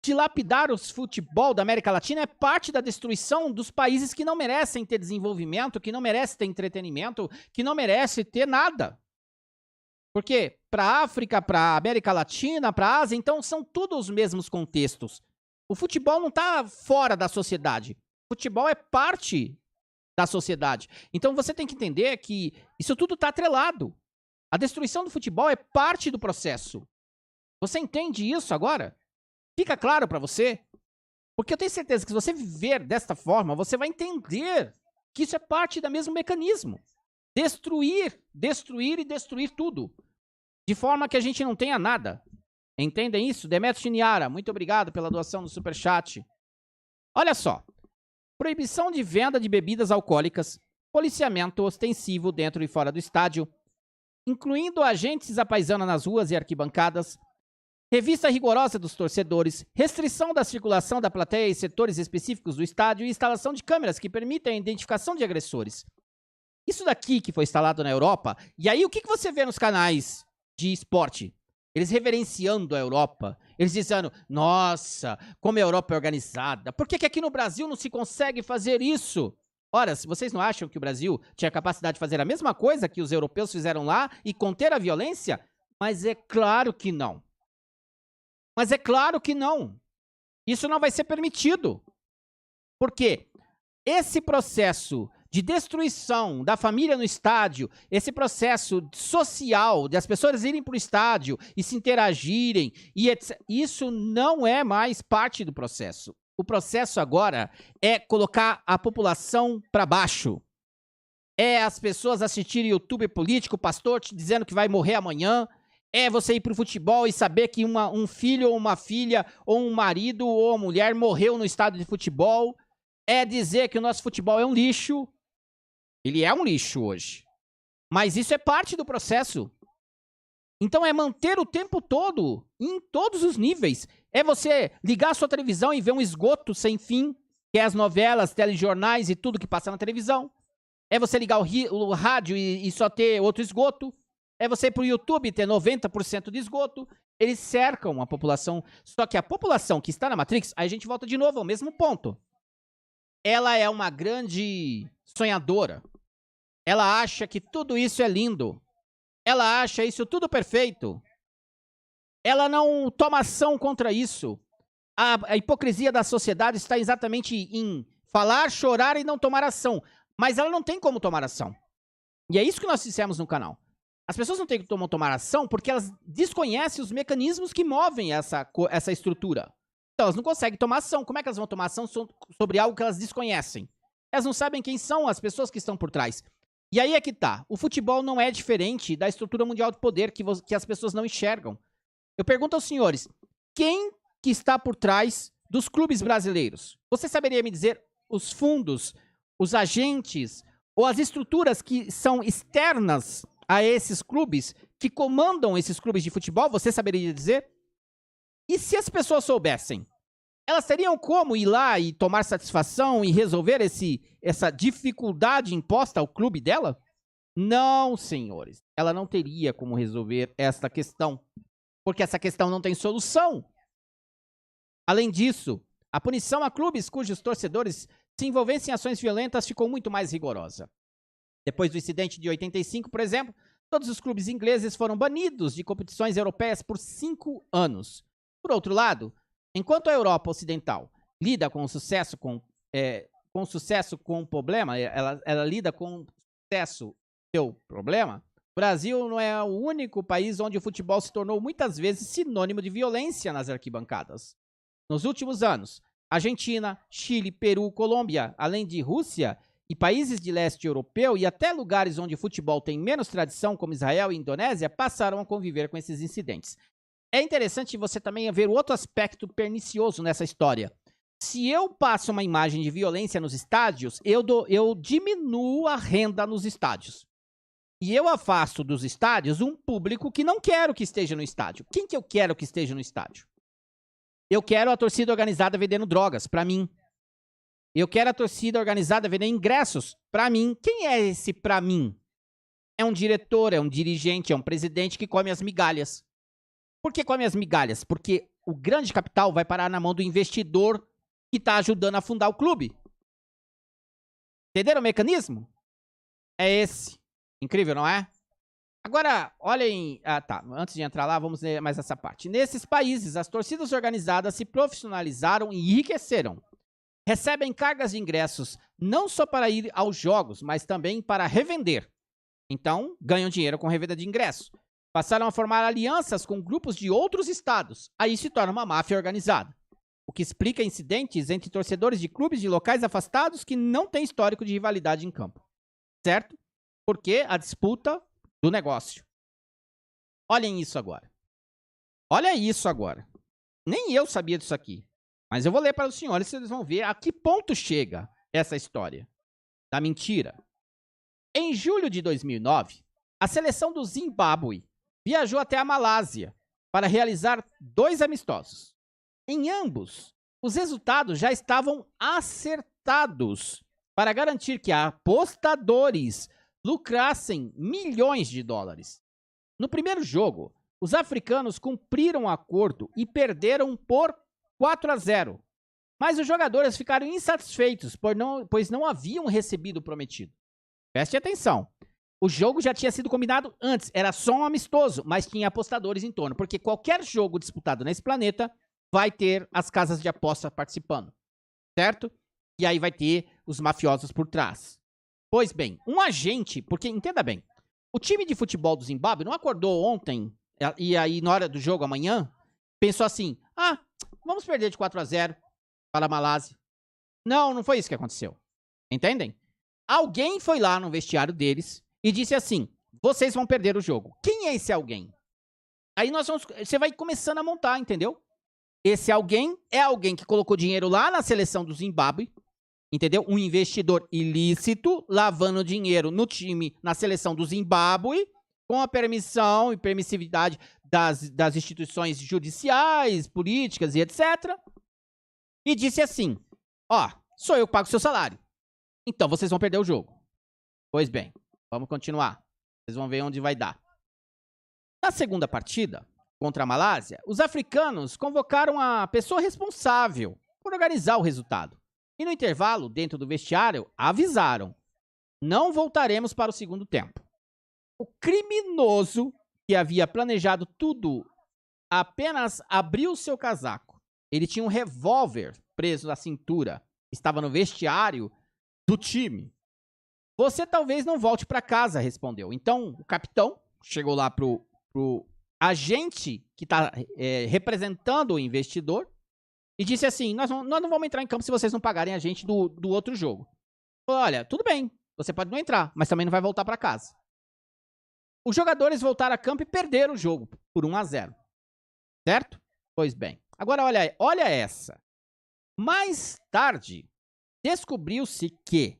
dilapidar o futebol da América Latina é parte da destruição dos países que não merecem ter desenvolvimento, que não merecem ter entretenimento, que não merecem ter nada. Porque para a África, para a América Latina, para a Ásia, então são todos os mesmos contextos. O futebol não está fora da sociedade. O futebol é parte da sociedade. Então você tem que entender que isso tudo está atrelado. A destruição do futebol é parte do processo. Você entende isso agora? Fica claro para você? Porque eu tenho certeza que se você viver desta forma, você vai entender que isso é parte do mesmo mecanismo. Destruir e destruir tudo. De forma que a gente não tenha nada. Entendem isso? Demetrio Chiniara, muito obrigado pela doação no Superchat. Olha só. Proibição de venda de bebidas alcoólicas, policiamento ostensivo dentro e fora do estádio, incluindo agentes à paisana nas ruas e arquibancadas, revista rigorosa dos torcedores, restrição da circulação da plateia e setores específicos do estádio e instalação de câmeras que permitem a identificação de agressores. Isso daqui que foi instalado na Europa, e aí o que você vê nos canais de esporte? Eles reverenciando a Europa, eles dizendo, nossa, como a Europa é organizada, por que aqui no Brasil não se consegue fazer isso? Ora, se vocês não acham que o Brasil tinha capacidade de fazer a mesma coisa que os europeus fizeram lá e conter a violência? Mas é claro que não. Mas é claro que não. Isso não vai ser permitido. Por quê? Esse processo de destruição da família no estádio, esse processo social de as pessoas irem para o estádio e se interagirem, e etc., isso não é mais parte do processo. O processo agora é colocar a população para baixo. É as pessoas assistirem YouTube político, pastor te dizendo que vai morrer amanhã. É você ir para o futebol e saber que um filho ou uma filha, ou um marido ou uma mulher morreu no estádio de futebol. É dizer que o nosso futebol é um lixo. Ele é um lixo hoje. Mas isso é parte do processo. Então é manter o tempo todo, em todos os níveis. É você ligar a sua televisão e ver um esgoto sem fim, que é as novelas, telejornais e tudo que passa na televisão. É você ligar o rádio e só ter outro esgoto. É você ir pro YouTube ter 90% de esgoto. Eles cercam a população. Só que a população que está na Matrix, aí a gente volta de novo ao mesmo ponto. Ela é uma grande sonhadora. Ela acha que tudo isso é lindo. Ela acha isso tudo perfeito. Ela não toma ação contra isso. A hipocrisia da sociedade está exatamente em falar, chorar e não tomar ação. Mas ela não tem como tomar ação. E é isso que nós dissemos no canal. As pessoas não têm como tomar ação porque elas desconhecem os mecanismos que movem essa estrutura. Então, elas não conseguem tomar ação. Como é que elas vão tomar ação sobre algo que elas desconhecem? Elas não sabem quem são as pessoas que estão por trás. E aí é que tá. O futebol não é diferente da estrutura mundial de poder que as pessoas não enxergam. Eu pergunto aos senhores, quem que está por trás dos clubes brasileiros? Você saberia me dizer os fundos, os agentes ou as estruturas que são externas a esses clubes, que comandam esses clubes de futebol? Você saberia dizer? E se as pessoas soubessem, elas teriam como ir lá e tomar satisfação e resolver essa dificuldade imposta ao clube dela? Não, senhores. Ela não teria como resolver esta questão, porque essa questão não tem solução. Além disso, a punição a clubes cujos torcedores se envolvessem em ações violentas ficou muito mais rigorosa. Depois do incidente de 85, por exemplo, todos os clubes ingleses foram banidos de competições europeias por 5 anos. Por outro lado, enquanto a Europa Ocidental lida com sucesso com o problema, ela lida com sucesso seu problema, o Brasil não é o único país onde o futebol se tornou muitas vezes sinônimo de violência nas arquibancadas. Nos últimos anos, Argentina, Chile, Peru, Colômbia, além de Rússia e países de leste europeu e até lugares onde o futebol tem menos tradição, como Israel e Indonésia, passaram a conviver com esses incidentes. É interessante você também ver o outro aspecto pernicioso nessa história. Se eu passo uma imagem de violência nos estádios, eu diminuo a renda nos estádios. E eu afasto dos estádios um público que não quero que esteja no estádio. Quem que eu quero que esteja no estádio? Eu quero a torcida organizada vendendo drogas, pra mim. Eu quero a torcida organizada vendendo ingressos, pra mim. Quem é esse pra mim? É um diretor, é um dirigente, é um presidente que come as migalhas. Por que come as migalhas? Porque o grande capital vai parar na mão do investidor que tá ajudando a fundar o clube. Entenderam o mecanismo? É esse. Incrível, não é? Agora, olhem... Antes de entrar lá, vamos ler mais essa parte. Nesses países, as torcidas organizadas se profissionalizaram e enriqueceram. Recebem cargas de ingressos não só para ir aos jogos, mas também para revender. Então, ganham dinheiro com revenda de ingressos. Passaram a formar alianças com grupos de outros estados. Aí se torna uma máfia organizada. O que explica incidentes entre torcedores de clubes de locais afastados que não têm histórico de rivalidade em campo. Certo? Porque a disputa do negócio. Olhem isso agora. Olha isso agora. Nem eu sabia disso aqui. Mas eu vou ler para os senhores, vocês vão ver a que ponto chega essa história da mentira. Em julho de 2009, a seleção do Zimbábue viajou até a Malásia para realizar 2 amistosos. Em ambos, os resultados já estavam acertados para garantir que apostadores lucrassem milhões de dólares. No primeiro jogo, os africanos cumpriram o acordo e perderam por 4-0. Mas os jogadores ficaram insatisfeitos, pois não haviam recebido o prometido. Preste atenção. O jogo já tinha sido combinado antes, era só um amistoso, mas tinha apostadores em torno, porque qualquer jogo disputado nesse planeta vai ter as casas de aposta participando, certo? E aí vai ter os mafiosos por trás. Pois bem, um agente, porque entenda bem, o time de futebol do Zimbábue não acordou ontem, e aí na hora do jogo amanhã, pensou assim, vamos perder de 4-0 para a Malásia. Não foi isso que aconteceu. Entendem? Alguém foi lá no vestiário deles e disse assim, vocês vão perder o jogo. Quem é esse alguém? Aí você vai começando a montar, entendeu? Esse alguém é alguém que colocou dinheiro lá na seleção do Zimbábue, entendeu? Um investidor ilícito lavando dinheiro no time, na seleção do Zimbábue, com a permissão e permissividade das instituições judiciais, políticas e etc. E disse assim, sou eu que pago o seu salário. Então vocês vão perder o jogo. Pois bem, vamos continuar. Vocês vão ver onde vai dar. Na segunda partida, contra a Malásia, os africanos convocaram a pessoa responsável por organizar o resultado. E no intervalo, dentro do vestiário, avisaram: não voltaremos para o segundo tempo. O criminoso que havia planejado tudo apenas abriu seu casaco. Ele tinha um revólver preso na cintura. Estava no vestiário do time. Você talvez não volte para casa, respondeu. Então, o capitão chegou lá pro agente que está representando o investidor e disse assim: nós não vamos entrar em campo se vocês não pagarem a gente do outro jogo. Falou: olha, tudo bem, você pode não entrar, mas também não vai voltar para casa. Os jogadores voltaram a campo e perderam o jogo por 1-0. Certo? Pois bem. Agora olha essa. Mais tarde, descobriu-se que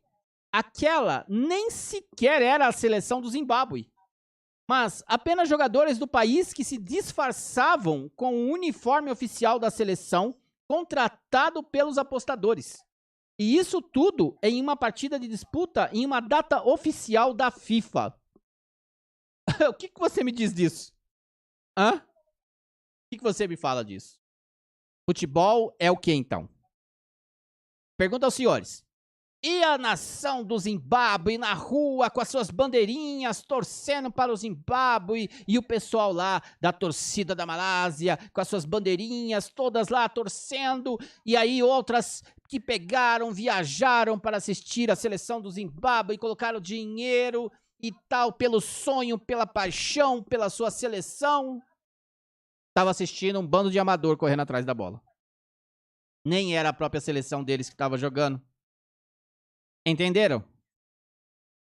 aquela nem sequer era a seleção do Zimbábue, mas apenas jogadores do país que se disfarçavam com o uniforme oficial da seleção contratado pelos apostadores. E isso tudo em uma partida de disputa em uma data oficial da FIFA. O que você me diz disso? Hã? O que você me fala disso? Futebol é o que então? Pergunta aos senhores. E a nação do Zimbábue na rua com as suas bandeirinhas torcendo para o Zimbábue e o pessoal lá da torcida da Malásia com as suas bandeirinhas todas lá torcendo, e aí outras que pegaram, viajaram para assistir a seleção do Zimbábue e colocaram dinheiro e tal pelo sonho, pela paixão, pela sua seleção. Estava assistindo um bando de amador correndo atrás da bola. Nem era a própria seleção deles que estava jogando. Entenderam?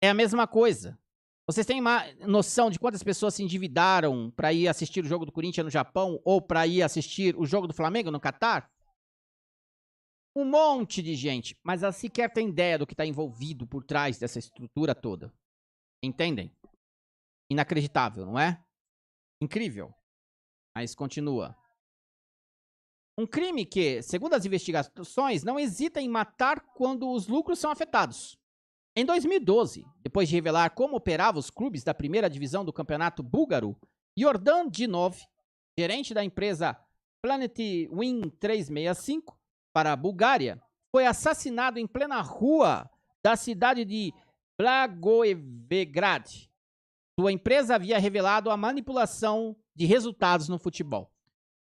É a mesma coisa. Vocês têm uma noção de quantas pessoas se endividaram para ir assistir o jogo do Corinthians no Japão ou para ir assistir o jogo do Flamengo no Catar? Um monte de gente, mas ela sequer tem ideia do que está envolvido por trás dessa estrutura toda. Entendem? Inacreditável, não é? Incrível. Mas continua. Um crime que, segundo as investigações, não hesita em matar quando os lucros são afetados. Em 2012, depois de revelar como operava os clubes da primeira divisão do campeonato búlgaro, Yordan Dinov, gerente da empresa Planet Win 365 para a Bulgária, foi assassinado em plena rua da cidade de Blagoevgrad. Sua empresa havia revelado a manipulação de resultados no futebol.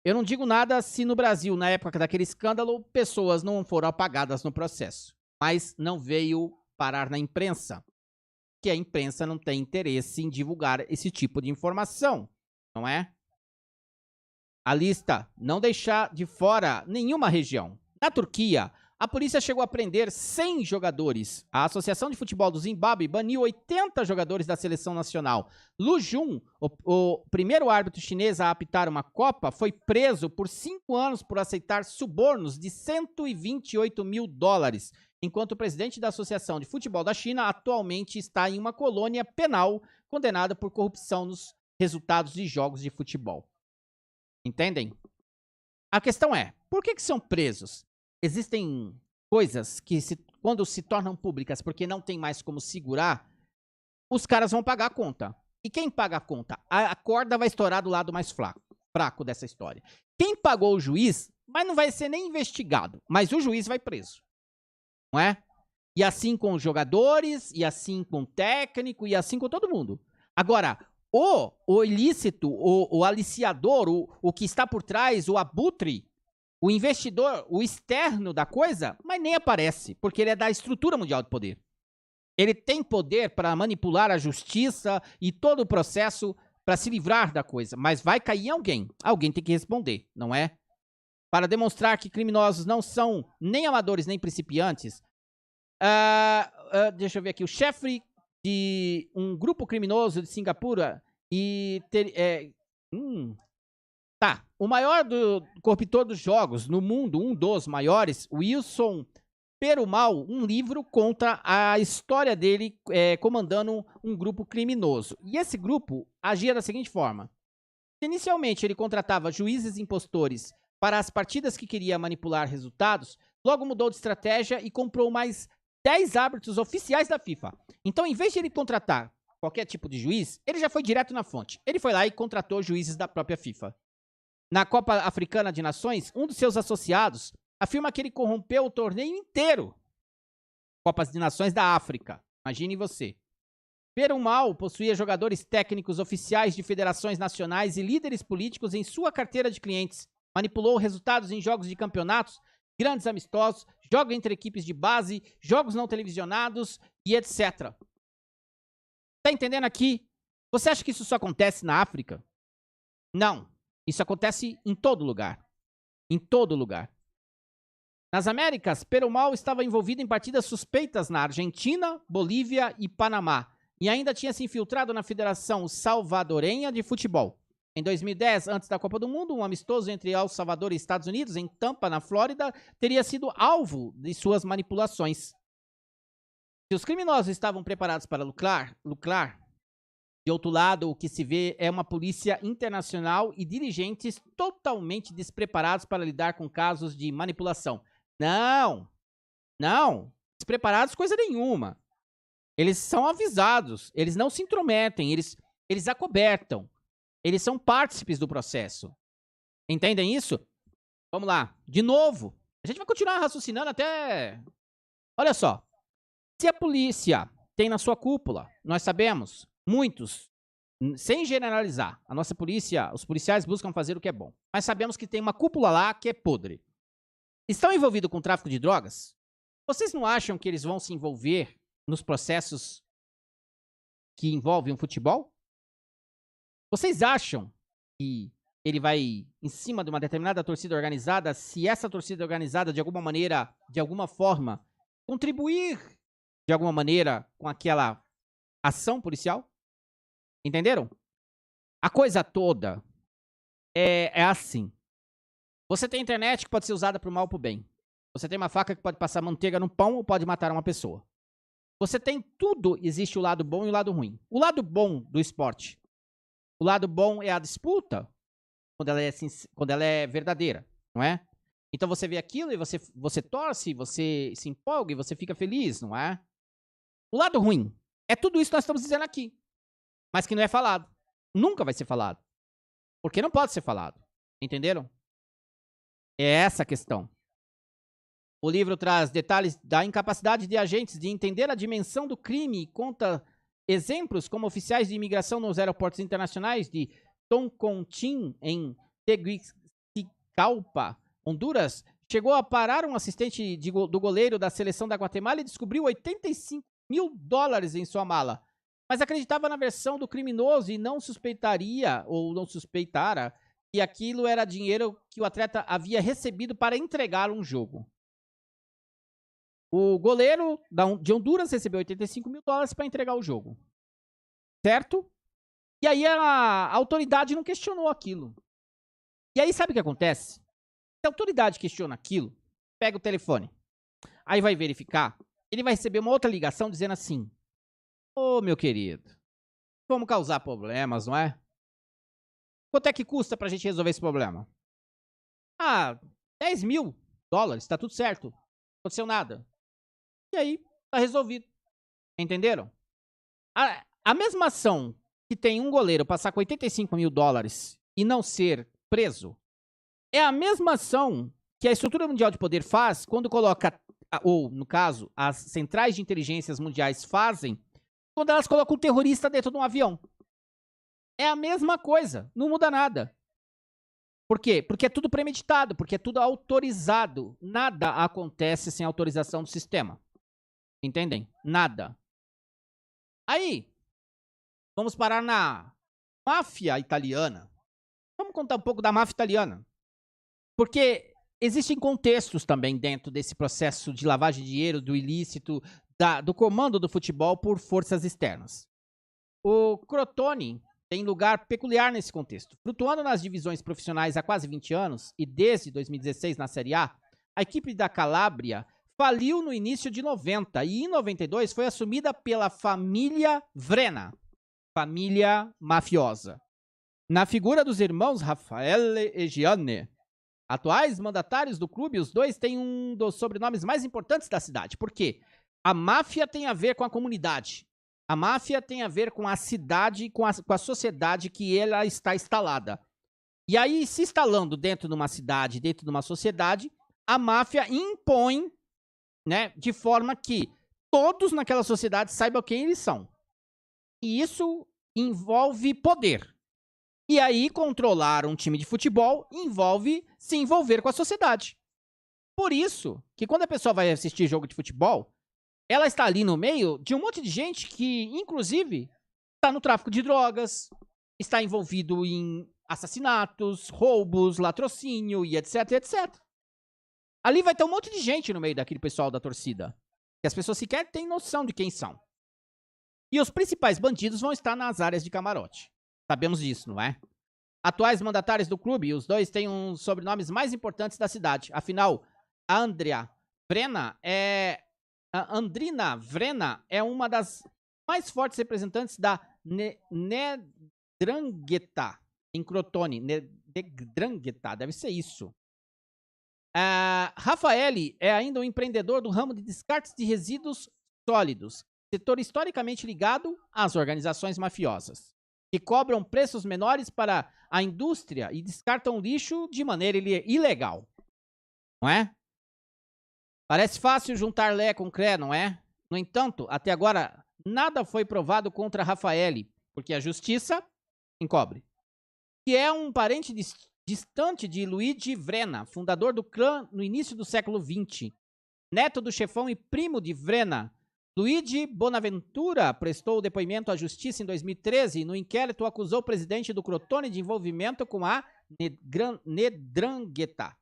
Eu não digo nada se no Brasil, na época daquele escândalo, pessoas não foram apagadas no processo. Mas não veio parar na imprensa. Que a imprensa não tem interesse em divulgar esse tipo de informação, não é? A lista não deixa de fora nenhuma região. Na Turquia, a polícia chegou a prender 100 jogadores. A Associação de Futebol do Zimbábue baniu 80 jogadores da seleção nacional. Lu Jun, o primeiro árbitro chinês a apitar uma Copa, foi preso por 5 anos por aceitar subornos de $128 mil, enquanto o presidente da Associação de Futebol da China atualmente está em uma colônia penal condenada por corrupção nos resultados de jogos de futebol. Entendem? A questão é, por que são presos? Existem coisas que, quando se tornam públicas porque não tem mais como segurar, os caras vão pagar a conta. E quem paga a conta? A corda vai estourar do lado mais fraco dessa história. Quem pagou o juiz, mas não vai ser nem investigado, mas o juiz vai preso. Não é? E assim com os jogadores, e assim com o técnico, e assim com todo mundo. Agora, o ilícito, o aliciador, o que está por trás, o abutre, o investidor, o externo da coisa, mas nem aparece, porque ele é da estrutura mundial de poder. Ele tem poder para manipular a justiça e todo o processo para se livrar da coisa, mas vai cair em alguém. Alguém tem que responder, não é? Para demonstrar que criminosos não são nem amadores nem principiantes, deixa eu ver aqui, o chefe de um grupo criminoso de Singapura o maior corruptor dos jogos no mundo, um dos maiores, Wilson Perumal, um livro contra a história dele comandando um grupo criminoso. E esse grupo agia da seguinte forma. Inicialmente, ele contratava juízes impostores para as partidas que queria manipular resultados, logo mudou de estratégia e comprou mais 10 árbitros oficiais da FIFA. Então, em vez de ele contratar qualquer tipo de juiz, ele já foi direto na fonte. Ele foi lá e contratou juízes da própria FIFA. Na Copa Africana de Nações, um dos seus associados afirma que ele corrompeu o torneio inteiro. Copas de Nações da África. Imagine você. Perumal possuía jogadores técnicos oficiais de federações nacionais e líderes políticos em sua carteira de clientes. Manipulou resultados em jogos de campeonatos, grandes amistosos, jogos entre equipes de base, jogos não televisionados e etc. Tá entendendo aqui? Você acha que isso só acontece na África? Não. Isso acontece em todo lugar. Em todo lugar. Nas Américas, Perumal estava envolvido em partidas suspeitas na Argentina, Bolívia e Panamá. E ainda tinha se infiltrado na Federação Salvadorenha de Futebol. Em 2010, antes da Copa do Mundo, um amistoso entre El Salvador e Estados Unidos, em Tampa, na Flórida, teria sido alvo de suas manipulações. Se os criminosos estavam preparados para lucrar, de outro lado, o que se vê é uma polícia internacional e dirigentes totalmente despreparados para lidar com casos de manipulação. Não, despreparados coisa nenhuma. Eles são avisados, eles não se intrometem, eles acobertam. Eles são partícipes do processo. Entendem isso? Vamos lá. De novo. A gente vai continuar raciocinando até... Olha só. Se a polícia tem na sua cúpula, nós sabemos, muitos, sem generalizar, a nossa polícia, os policiais buscam fazer o que é bom. Mas sabemos que tem uma cúpula lá que é podre. Estão envolvidos com tráfico de drogas? Vocês não acham que eles vão se envolver nos processos que envolvem o futebol? Vocês acham que ele vai em cima de uma determinada torcida organizada, se essa torcida organizada, de alguma maneira, de alguma forma, contribuir de alguma maneira com aquela ação policial? Entenderam? A coisa toda é assim. Você tem internet que pode ser usada para o mal ou para o bem. Você tem uma faca que pode passar manteiga no pão ou pode matar uma pessoa. Você tem tudo, existe o lado bom e o lado ruim. O lado bom do esporte. O lado bom é a disputa, quando ela é verdadeira, não é? Então você vê aquilo e você torce, você se empolga e você fica feliz, não é? O lado ruim é tudo isso que nós estamos dizendo aqui, mas que não é falado. Nunca vai ser falado. Porque não pode ser falado. Entenderam? É essa a questão. O livro traz detalhes da incapacidade de agentes de entender a dimensão do crime e conta exemplos como oficiais de imigração nos aeroportos internacionais de Toncontín, em Tegucigalpa, Honduras, chegou a parar um assistente do goleiro da seleção da Guatemala e descobriu $85 mil em sua mala. Mas acreditava na versão do criminoso e não suspeitara que aquilo era dinheiro que o atleta havia recebido para entregar um jogo. O goleiro de Honduras recebeu $85 mil para entregar o jogo. Certo? E aí a autoridade não questionou aquilo. E aí sabe o que acontece? Se a autoridade questiona aquilo, pega o telefone. Aí vai verificar, ele vai receber uma outra ligação dizendo assim: ô, meu querido, vamos causar problemas, não é? Quanto é que custa pra gente resolver esse problema? Ah, $10 mil, tá tudo certo. Não aconteceu nada. E aí, tá resolvido. Entenderam? A mesma ação que tem um goleiro passar com $85 mil e não ser preso, é a mesma ação que a estrutura mundial de poder faz quando coloca, ou no caso, as centrais de inteligências mundiais fazem, quando elas colocam um terrorista dentro de um avião. É a mesma coisa, não muda nada. Por quê? Porque é tudo premeditado, porque é tudo autorizado. Nada acontece sem autorização do sistema. Entendem? Nada. Aí, vamos parar na máfia italiana. Vamos contar um pouco da máfia italiana. Porque existem contextos também dentro desse processo de lavagem de dinheiro, do ilícito, do comando do futebol por forças externas. O Crotone tem lugar peculiar nesse contexto. Flutuando nas divisões profissionais há quase 20 anos e desde 2016 na Série A, a equipe da Calábria faliu no início de 90 e em 92 foi assumida pela família Vrena, família mafiosa. Na figura dos irmãos Raffaele e Gianni, Atuais mandatários do clube, os dois têm um dos sobrenomes mais importantes da cidade. Por quê? A máfia tem a ver com a comunidade. A máfia tem a ver com a cidade, com a sociedade que ela está instalada. E aí, se instalando dentro de uma cidade, dentro de uma sociedade, a máfia impõe, né, de forma que todos naquela sociedade saibam quem eles são. E isso envolve poder. E aí, controlar um time de futebol envolve se envolver com a sociedade. Por isso que quando a pessoa vai assistir jogo de futebol, ela está ali no meio de um monte de gente que, inclusive, está no tráfico de drogas, está envolvido em assassinatos, roubos, latrocínio e etc, etc. Ali vai ter um monte de gente no meio daquele pessoal da torcida. Que as pessoas sequer têm noção de quem são. E os principais bandidos vão estar nas áreas de camarote. Sabemos disso, não é? Atuais mandatários do clube, os dois têm um dos sobrenomes mais importantes da cidade. Afinal, a Andrina Vrena é uma das mais fortes representantes da Nedrangheta, em Crotone. Nedrangheta, deve ser isso. Rafaeli é ainda um empreendedor do ramo de descartes de resíduos sólidos, setor historicamente ligado às organizações mafiosas, que cobram preços menores para a indústria e descartam lixo de maneira ilegal. Não é? Parece fácil juntar Lé com Cré, não é? No entanto, até agora, nada foi provado contra Rafaeli, porque a justiça encobre. Que é um parente distante de Luigi Vrena, fundador do clã no início do século XX. Neto do chefão e primo de Vrena, Luigi Bonaventura prestou depoimento à justiça em 2013 e no inquérito acusou o presidente do Crotone de envolvimento com a Nedrangheta.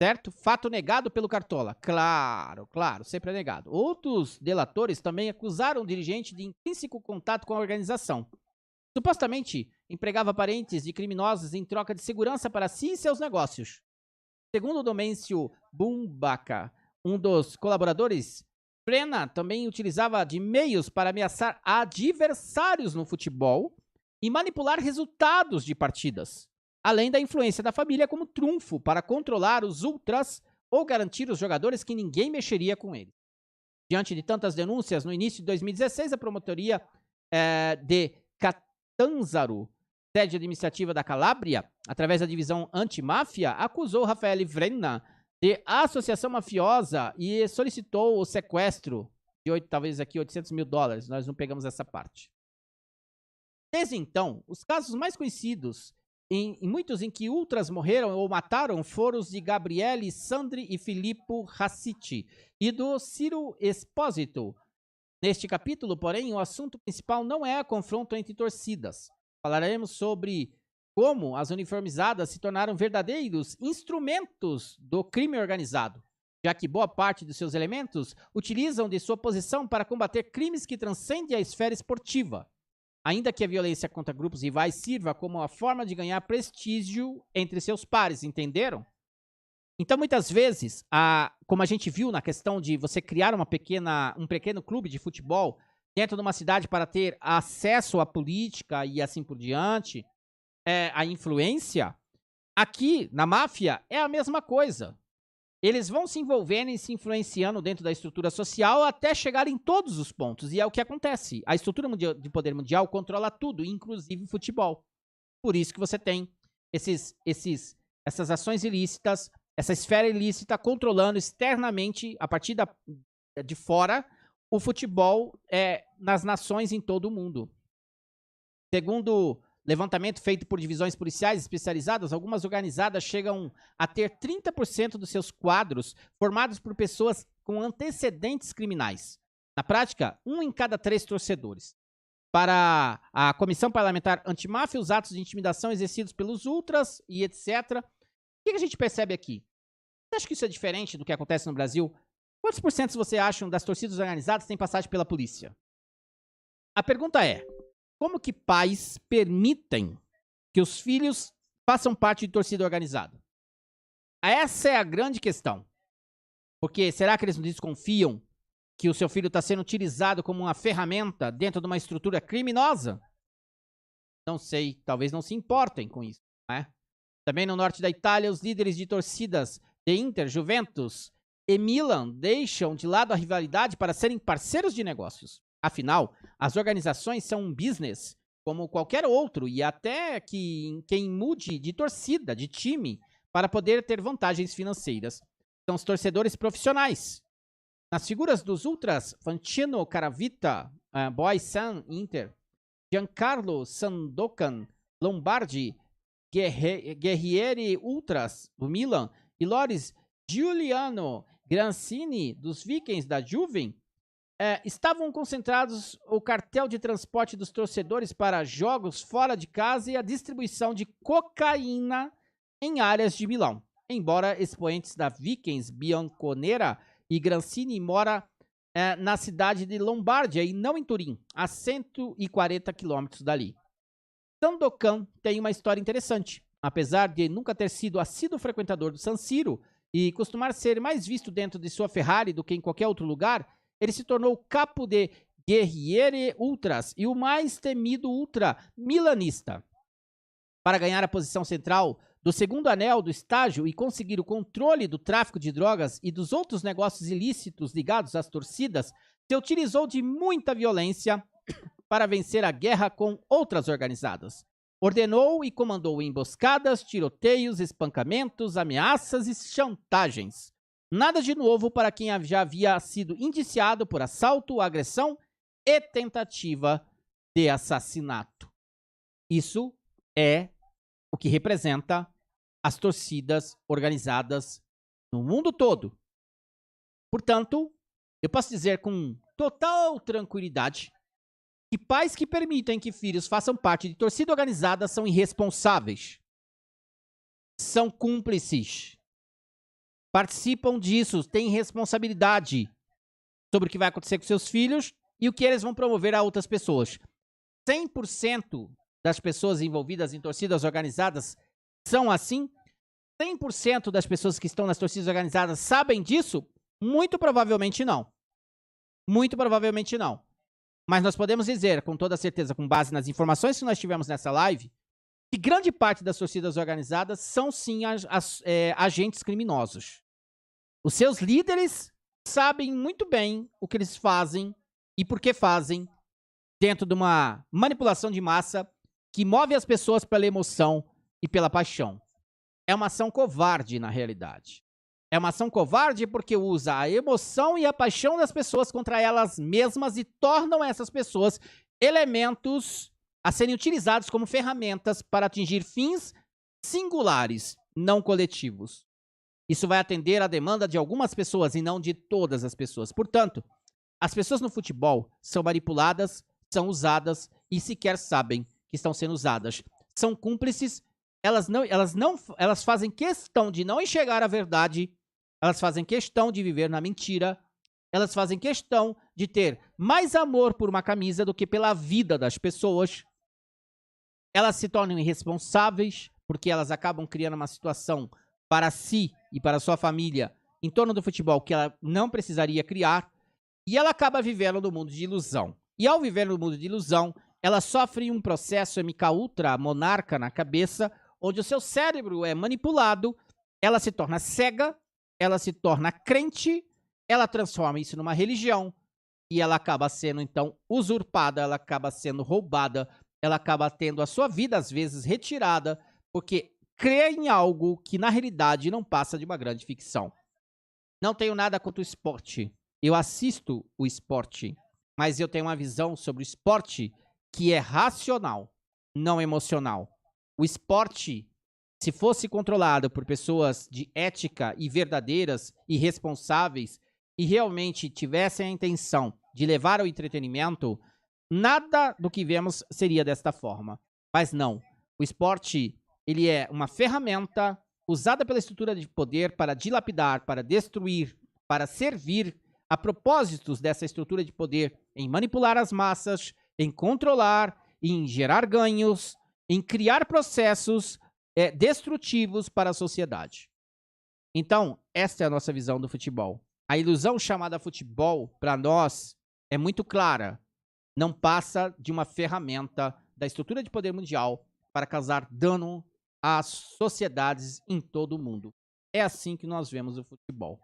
Certo? Fato negado pelo Cartola. Claro, sempre é negado. Outros delatores também acusaram o dirigente de intrínseco contato com a organização. Supostamente, empregava parentes de criminosos em troca de segurança para si e seus negócios. Segundo Domêncio Bumbaca, um dos colaboradores, Vrena também utilizava de meios para ameaçar adversários no futebol e manipular resultados de partidas, além da influência da família como trunfo para controlar os ultras ou garantir os jogadores que ninguém mexeria com eles. Diante de tantas denúncias, no início de 2016, a promotoria de Catanzaro, sede administrativa da Calábria, através da divisão antimáfia, acusou Rafael Vrena de associação mafiosa e solicitou o sequestro de talvez aqui $800 mil. Nós não pegamos essa parte. Desde então, os casos mais conhecidos, em muitos em que ultras morreram ou mataram, foram os de Gabriele Sandri e Filippo Racitti e do Ciro Esposito. Neste capítulo, porém, o assunto principal não é o confronto entre torcidas. Falaremos sobre como as uniformizadas se tornaram verdadeiros instrumentos do crime organizado, já que boa parte dos seus elementos utilizam de sua posição para combater crimes que transcendem a esfera esportiva, ainda que a violência contra grupos rivais sirva como uma forma de ganhar prestígio entre seus pares, entenderam? Então, muitas vezes, como a gente viu na questão de você criar um pequeno clube de futebol dentro de uma cidade para ter acesso à política e assim por diante, a influência, aqui na máfia é a mesma coisa. Eles vão se envolvendo e se influenciando dentro da estrutura social até chegar em todos os pontos. E é o que acontece. A estrutura de poder mundial controla tudo, inclusive o futebol. Por isso que você tem essas ações ilícitas, essa esfera ilícita controlando externamente, a partir de fora, o futebol nas nações em todo o mundo. Segundo levantamento feito por divisões policiais especializadas, algumas organizadas chegam a ter 30% dos seus quadros formados por pessoas com antecedentes criminais. Na prática, 1 em cada 3 torcedores. Para a Comissão Parlamentar Antimáfia, os atos de intimidação exercidos pelos ultras e etc. O que a gente percebe aqui? Você acha que isso é diferente do que acontece no Brasil? Quantos por cento você acham das torcidas organizadas têm passagem pela polícia? A pergunta é: como que pais permitem que os filhos façam parte de torcida organizada? Essa é a grande questão. Porque será que eles não desconfiam que o seu filho está sendo utilizado como uma ferramenta dentro de uma estrutura criminosa? Não sei, talvez não se importem com isso, não é? Também no norte da Itália, os líderes de torcidas de Inter, Juventus e Milan deixam de lado a rivalidade para serem parceiros de negócios. Afinal, as organizações são um business como qualquer outro e até que quem mude de torcida, de time, para poder ter vantagens financeiras. São os torcedores profissionais. Nas figuras dos ultras, Fantino Caravita, Boy San Inter, Giancarlo Sandokan, Lombardi, Guerrieri Ultras do Milan e Loris Giuliano Grancini dos Vikings da Juve, estavam concentrados o cartel de transporte dos torcedores para jogos fora de casa e a distribuição de cocaína em áreas de Milão. Embora expoentes da Vikings, Bianconera e Grancini mora na cidade de Lombardia e não em Turim, a 140 quilômetros dali. Sandokan tem uma história interessante. Apesar de nunca ter sido assíduo frequentador do San Siro e costumar ser mais visto dentro de sua Ferrari do que em qualquer outro lugar, ele se tornou o capo de Guerrieri Ultras e o mais temido ultra milanista. Para ganhar a posição central do segundo anel do estágio e conseguir o controle do tráfico de drogas e dos outros negócios ilícitos ligados às torcidas, se utilizou de muita violência para vencer a guerra com outras organizadas. Ordenou e comandou emboscadas, tiroteios, espancamentos, ameaças e chantagens. Nada de novo para quem já havia sido indiciado por assalto, agressão e tentativa de assassinato. Isso é o que representa as torcidas organizadas no mundo todo. Portanto, eu posso dizer com total tranquilidade que pais que permitem que filhos façam parte de torcida organizada são irresponsáveis, são cúmplices, participam disso, têm responsabilidade sobre o que vai acontecer com seus filhos e o que eles vão promover a outras pessoas. 100% das pessoas envolvidas em torcidas organizadas são assim? 100% das pessoas que estão nas torcidas organizadas sabem disso? Muito provavelmente não. Muito provavelmente não. Mas nós podemos dizer, com toda certeza, com base nas informações que nós tivemos nessa live, que grande parte das torcidas organizadas são, sim, agentes criminosos. Os seus líderes sabem muito bem o que eles fazem e por que fazem dentro de uma manipulação de massa que move as pessoas pela emoção e pela paixão. É uma ação covarde, na realidade. É uma ação covarde porque usa a emoção e a paixão das pessoas contra elas mesmas e tornam essas pessoas elementos a serem utilizados como ferramentas para atingir fins singulares, não coletivos. Isso vai atender à demanda de algumas pessoas e não de todas as pessoas. Portanto, as pessoas no futebol são manipuladas, são usadas e sequer sabem que estão sendo usadas. São cúmplices, elas fazem questão de não enxergar a verdade, elas fazem questão de viver na mentira, elas fazem questão de ter mais amor por uma camisa do que pela vida das pessoas. Elas se tornam irresponsáveis porque elas acabam criando uma situação para si e para sua família em torno do futebol que ela não precisaria criar e ela acaba vivendo no mundo de ilusão. E ao viver no mundo de ilusão, ela sofre um processo MK Ultra monarca na cabeça, onde o seu cérebro é manipulado, ela se torna cega, ela se torna crente, ela transforma isso numa religião e ela acaba sendo, então, usurpada, ela acaba sendo roubada, ela acaba tendo a sua vida, às vezes, retirada, porque crê em algo que, na realidade, não passa de uma grande ficção. Não tenho nada contra o esporte. Eu assisto o esporte, mas eu tenho uma visão sobre o esporte que é racional, não emocional. O esporte, se fosse controlado por pessoas de ética e verdadeiras e responsáveis e realmente tivessem a intenção de levar ao entretenimento, nada do que vemos seria desta forma. Mas não. O esporte, ele é uma ferramenta usada pela estrutura de poder para dilapidar, para destruir, para servir a propósitos dessa estrutura de poder em manipular as massas, em controlar, em gerar ganhos, em criar processos destrutivos para a sociedade. Então, esta é a nossa visão do futebol. A ilusão chamada futebol, para nós, é muito clara. Não passa de uma ferramenta da estrutura de poder mundial para causar dano às sociedades em todo o mundo. É assim que nós vemos o futebol.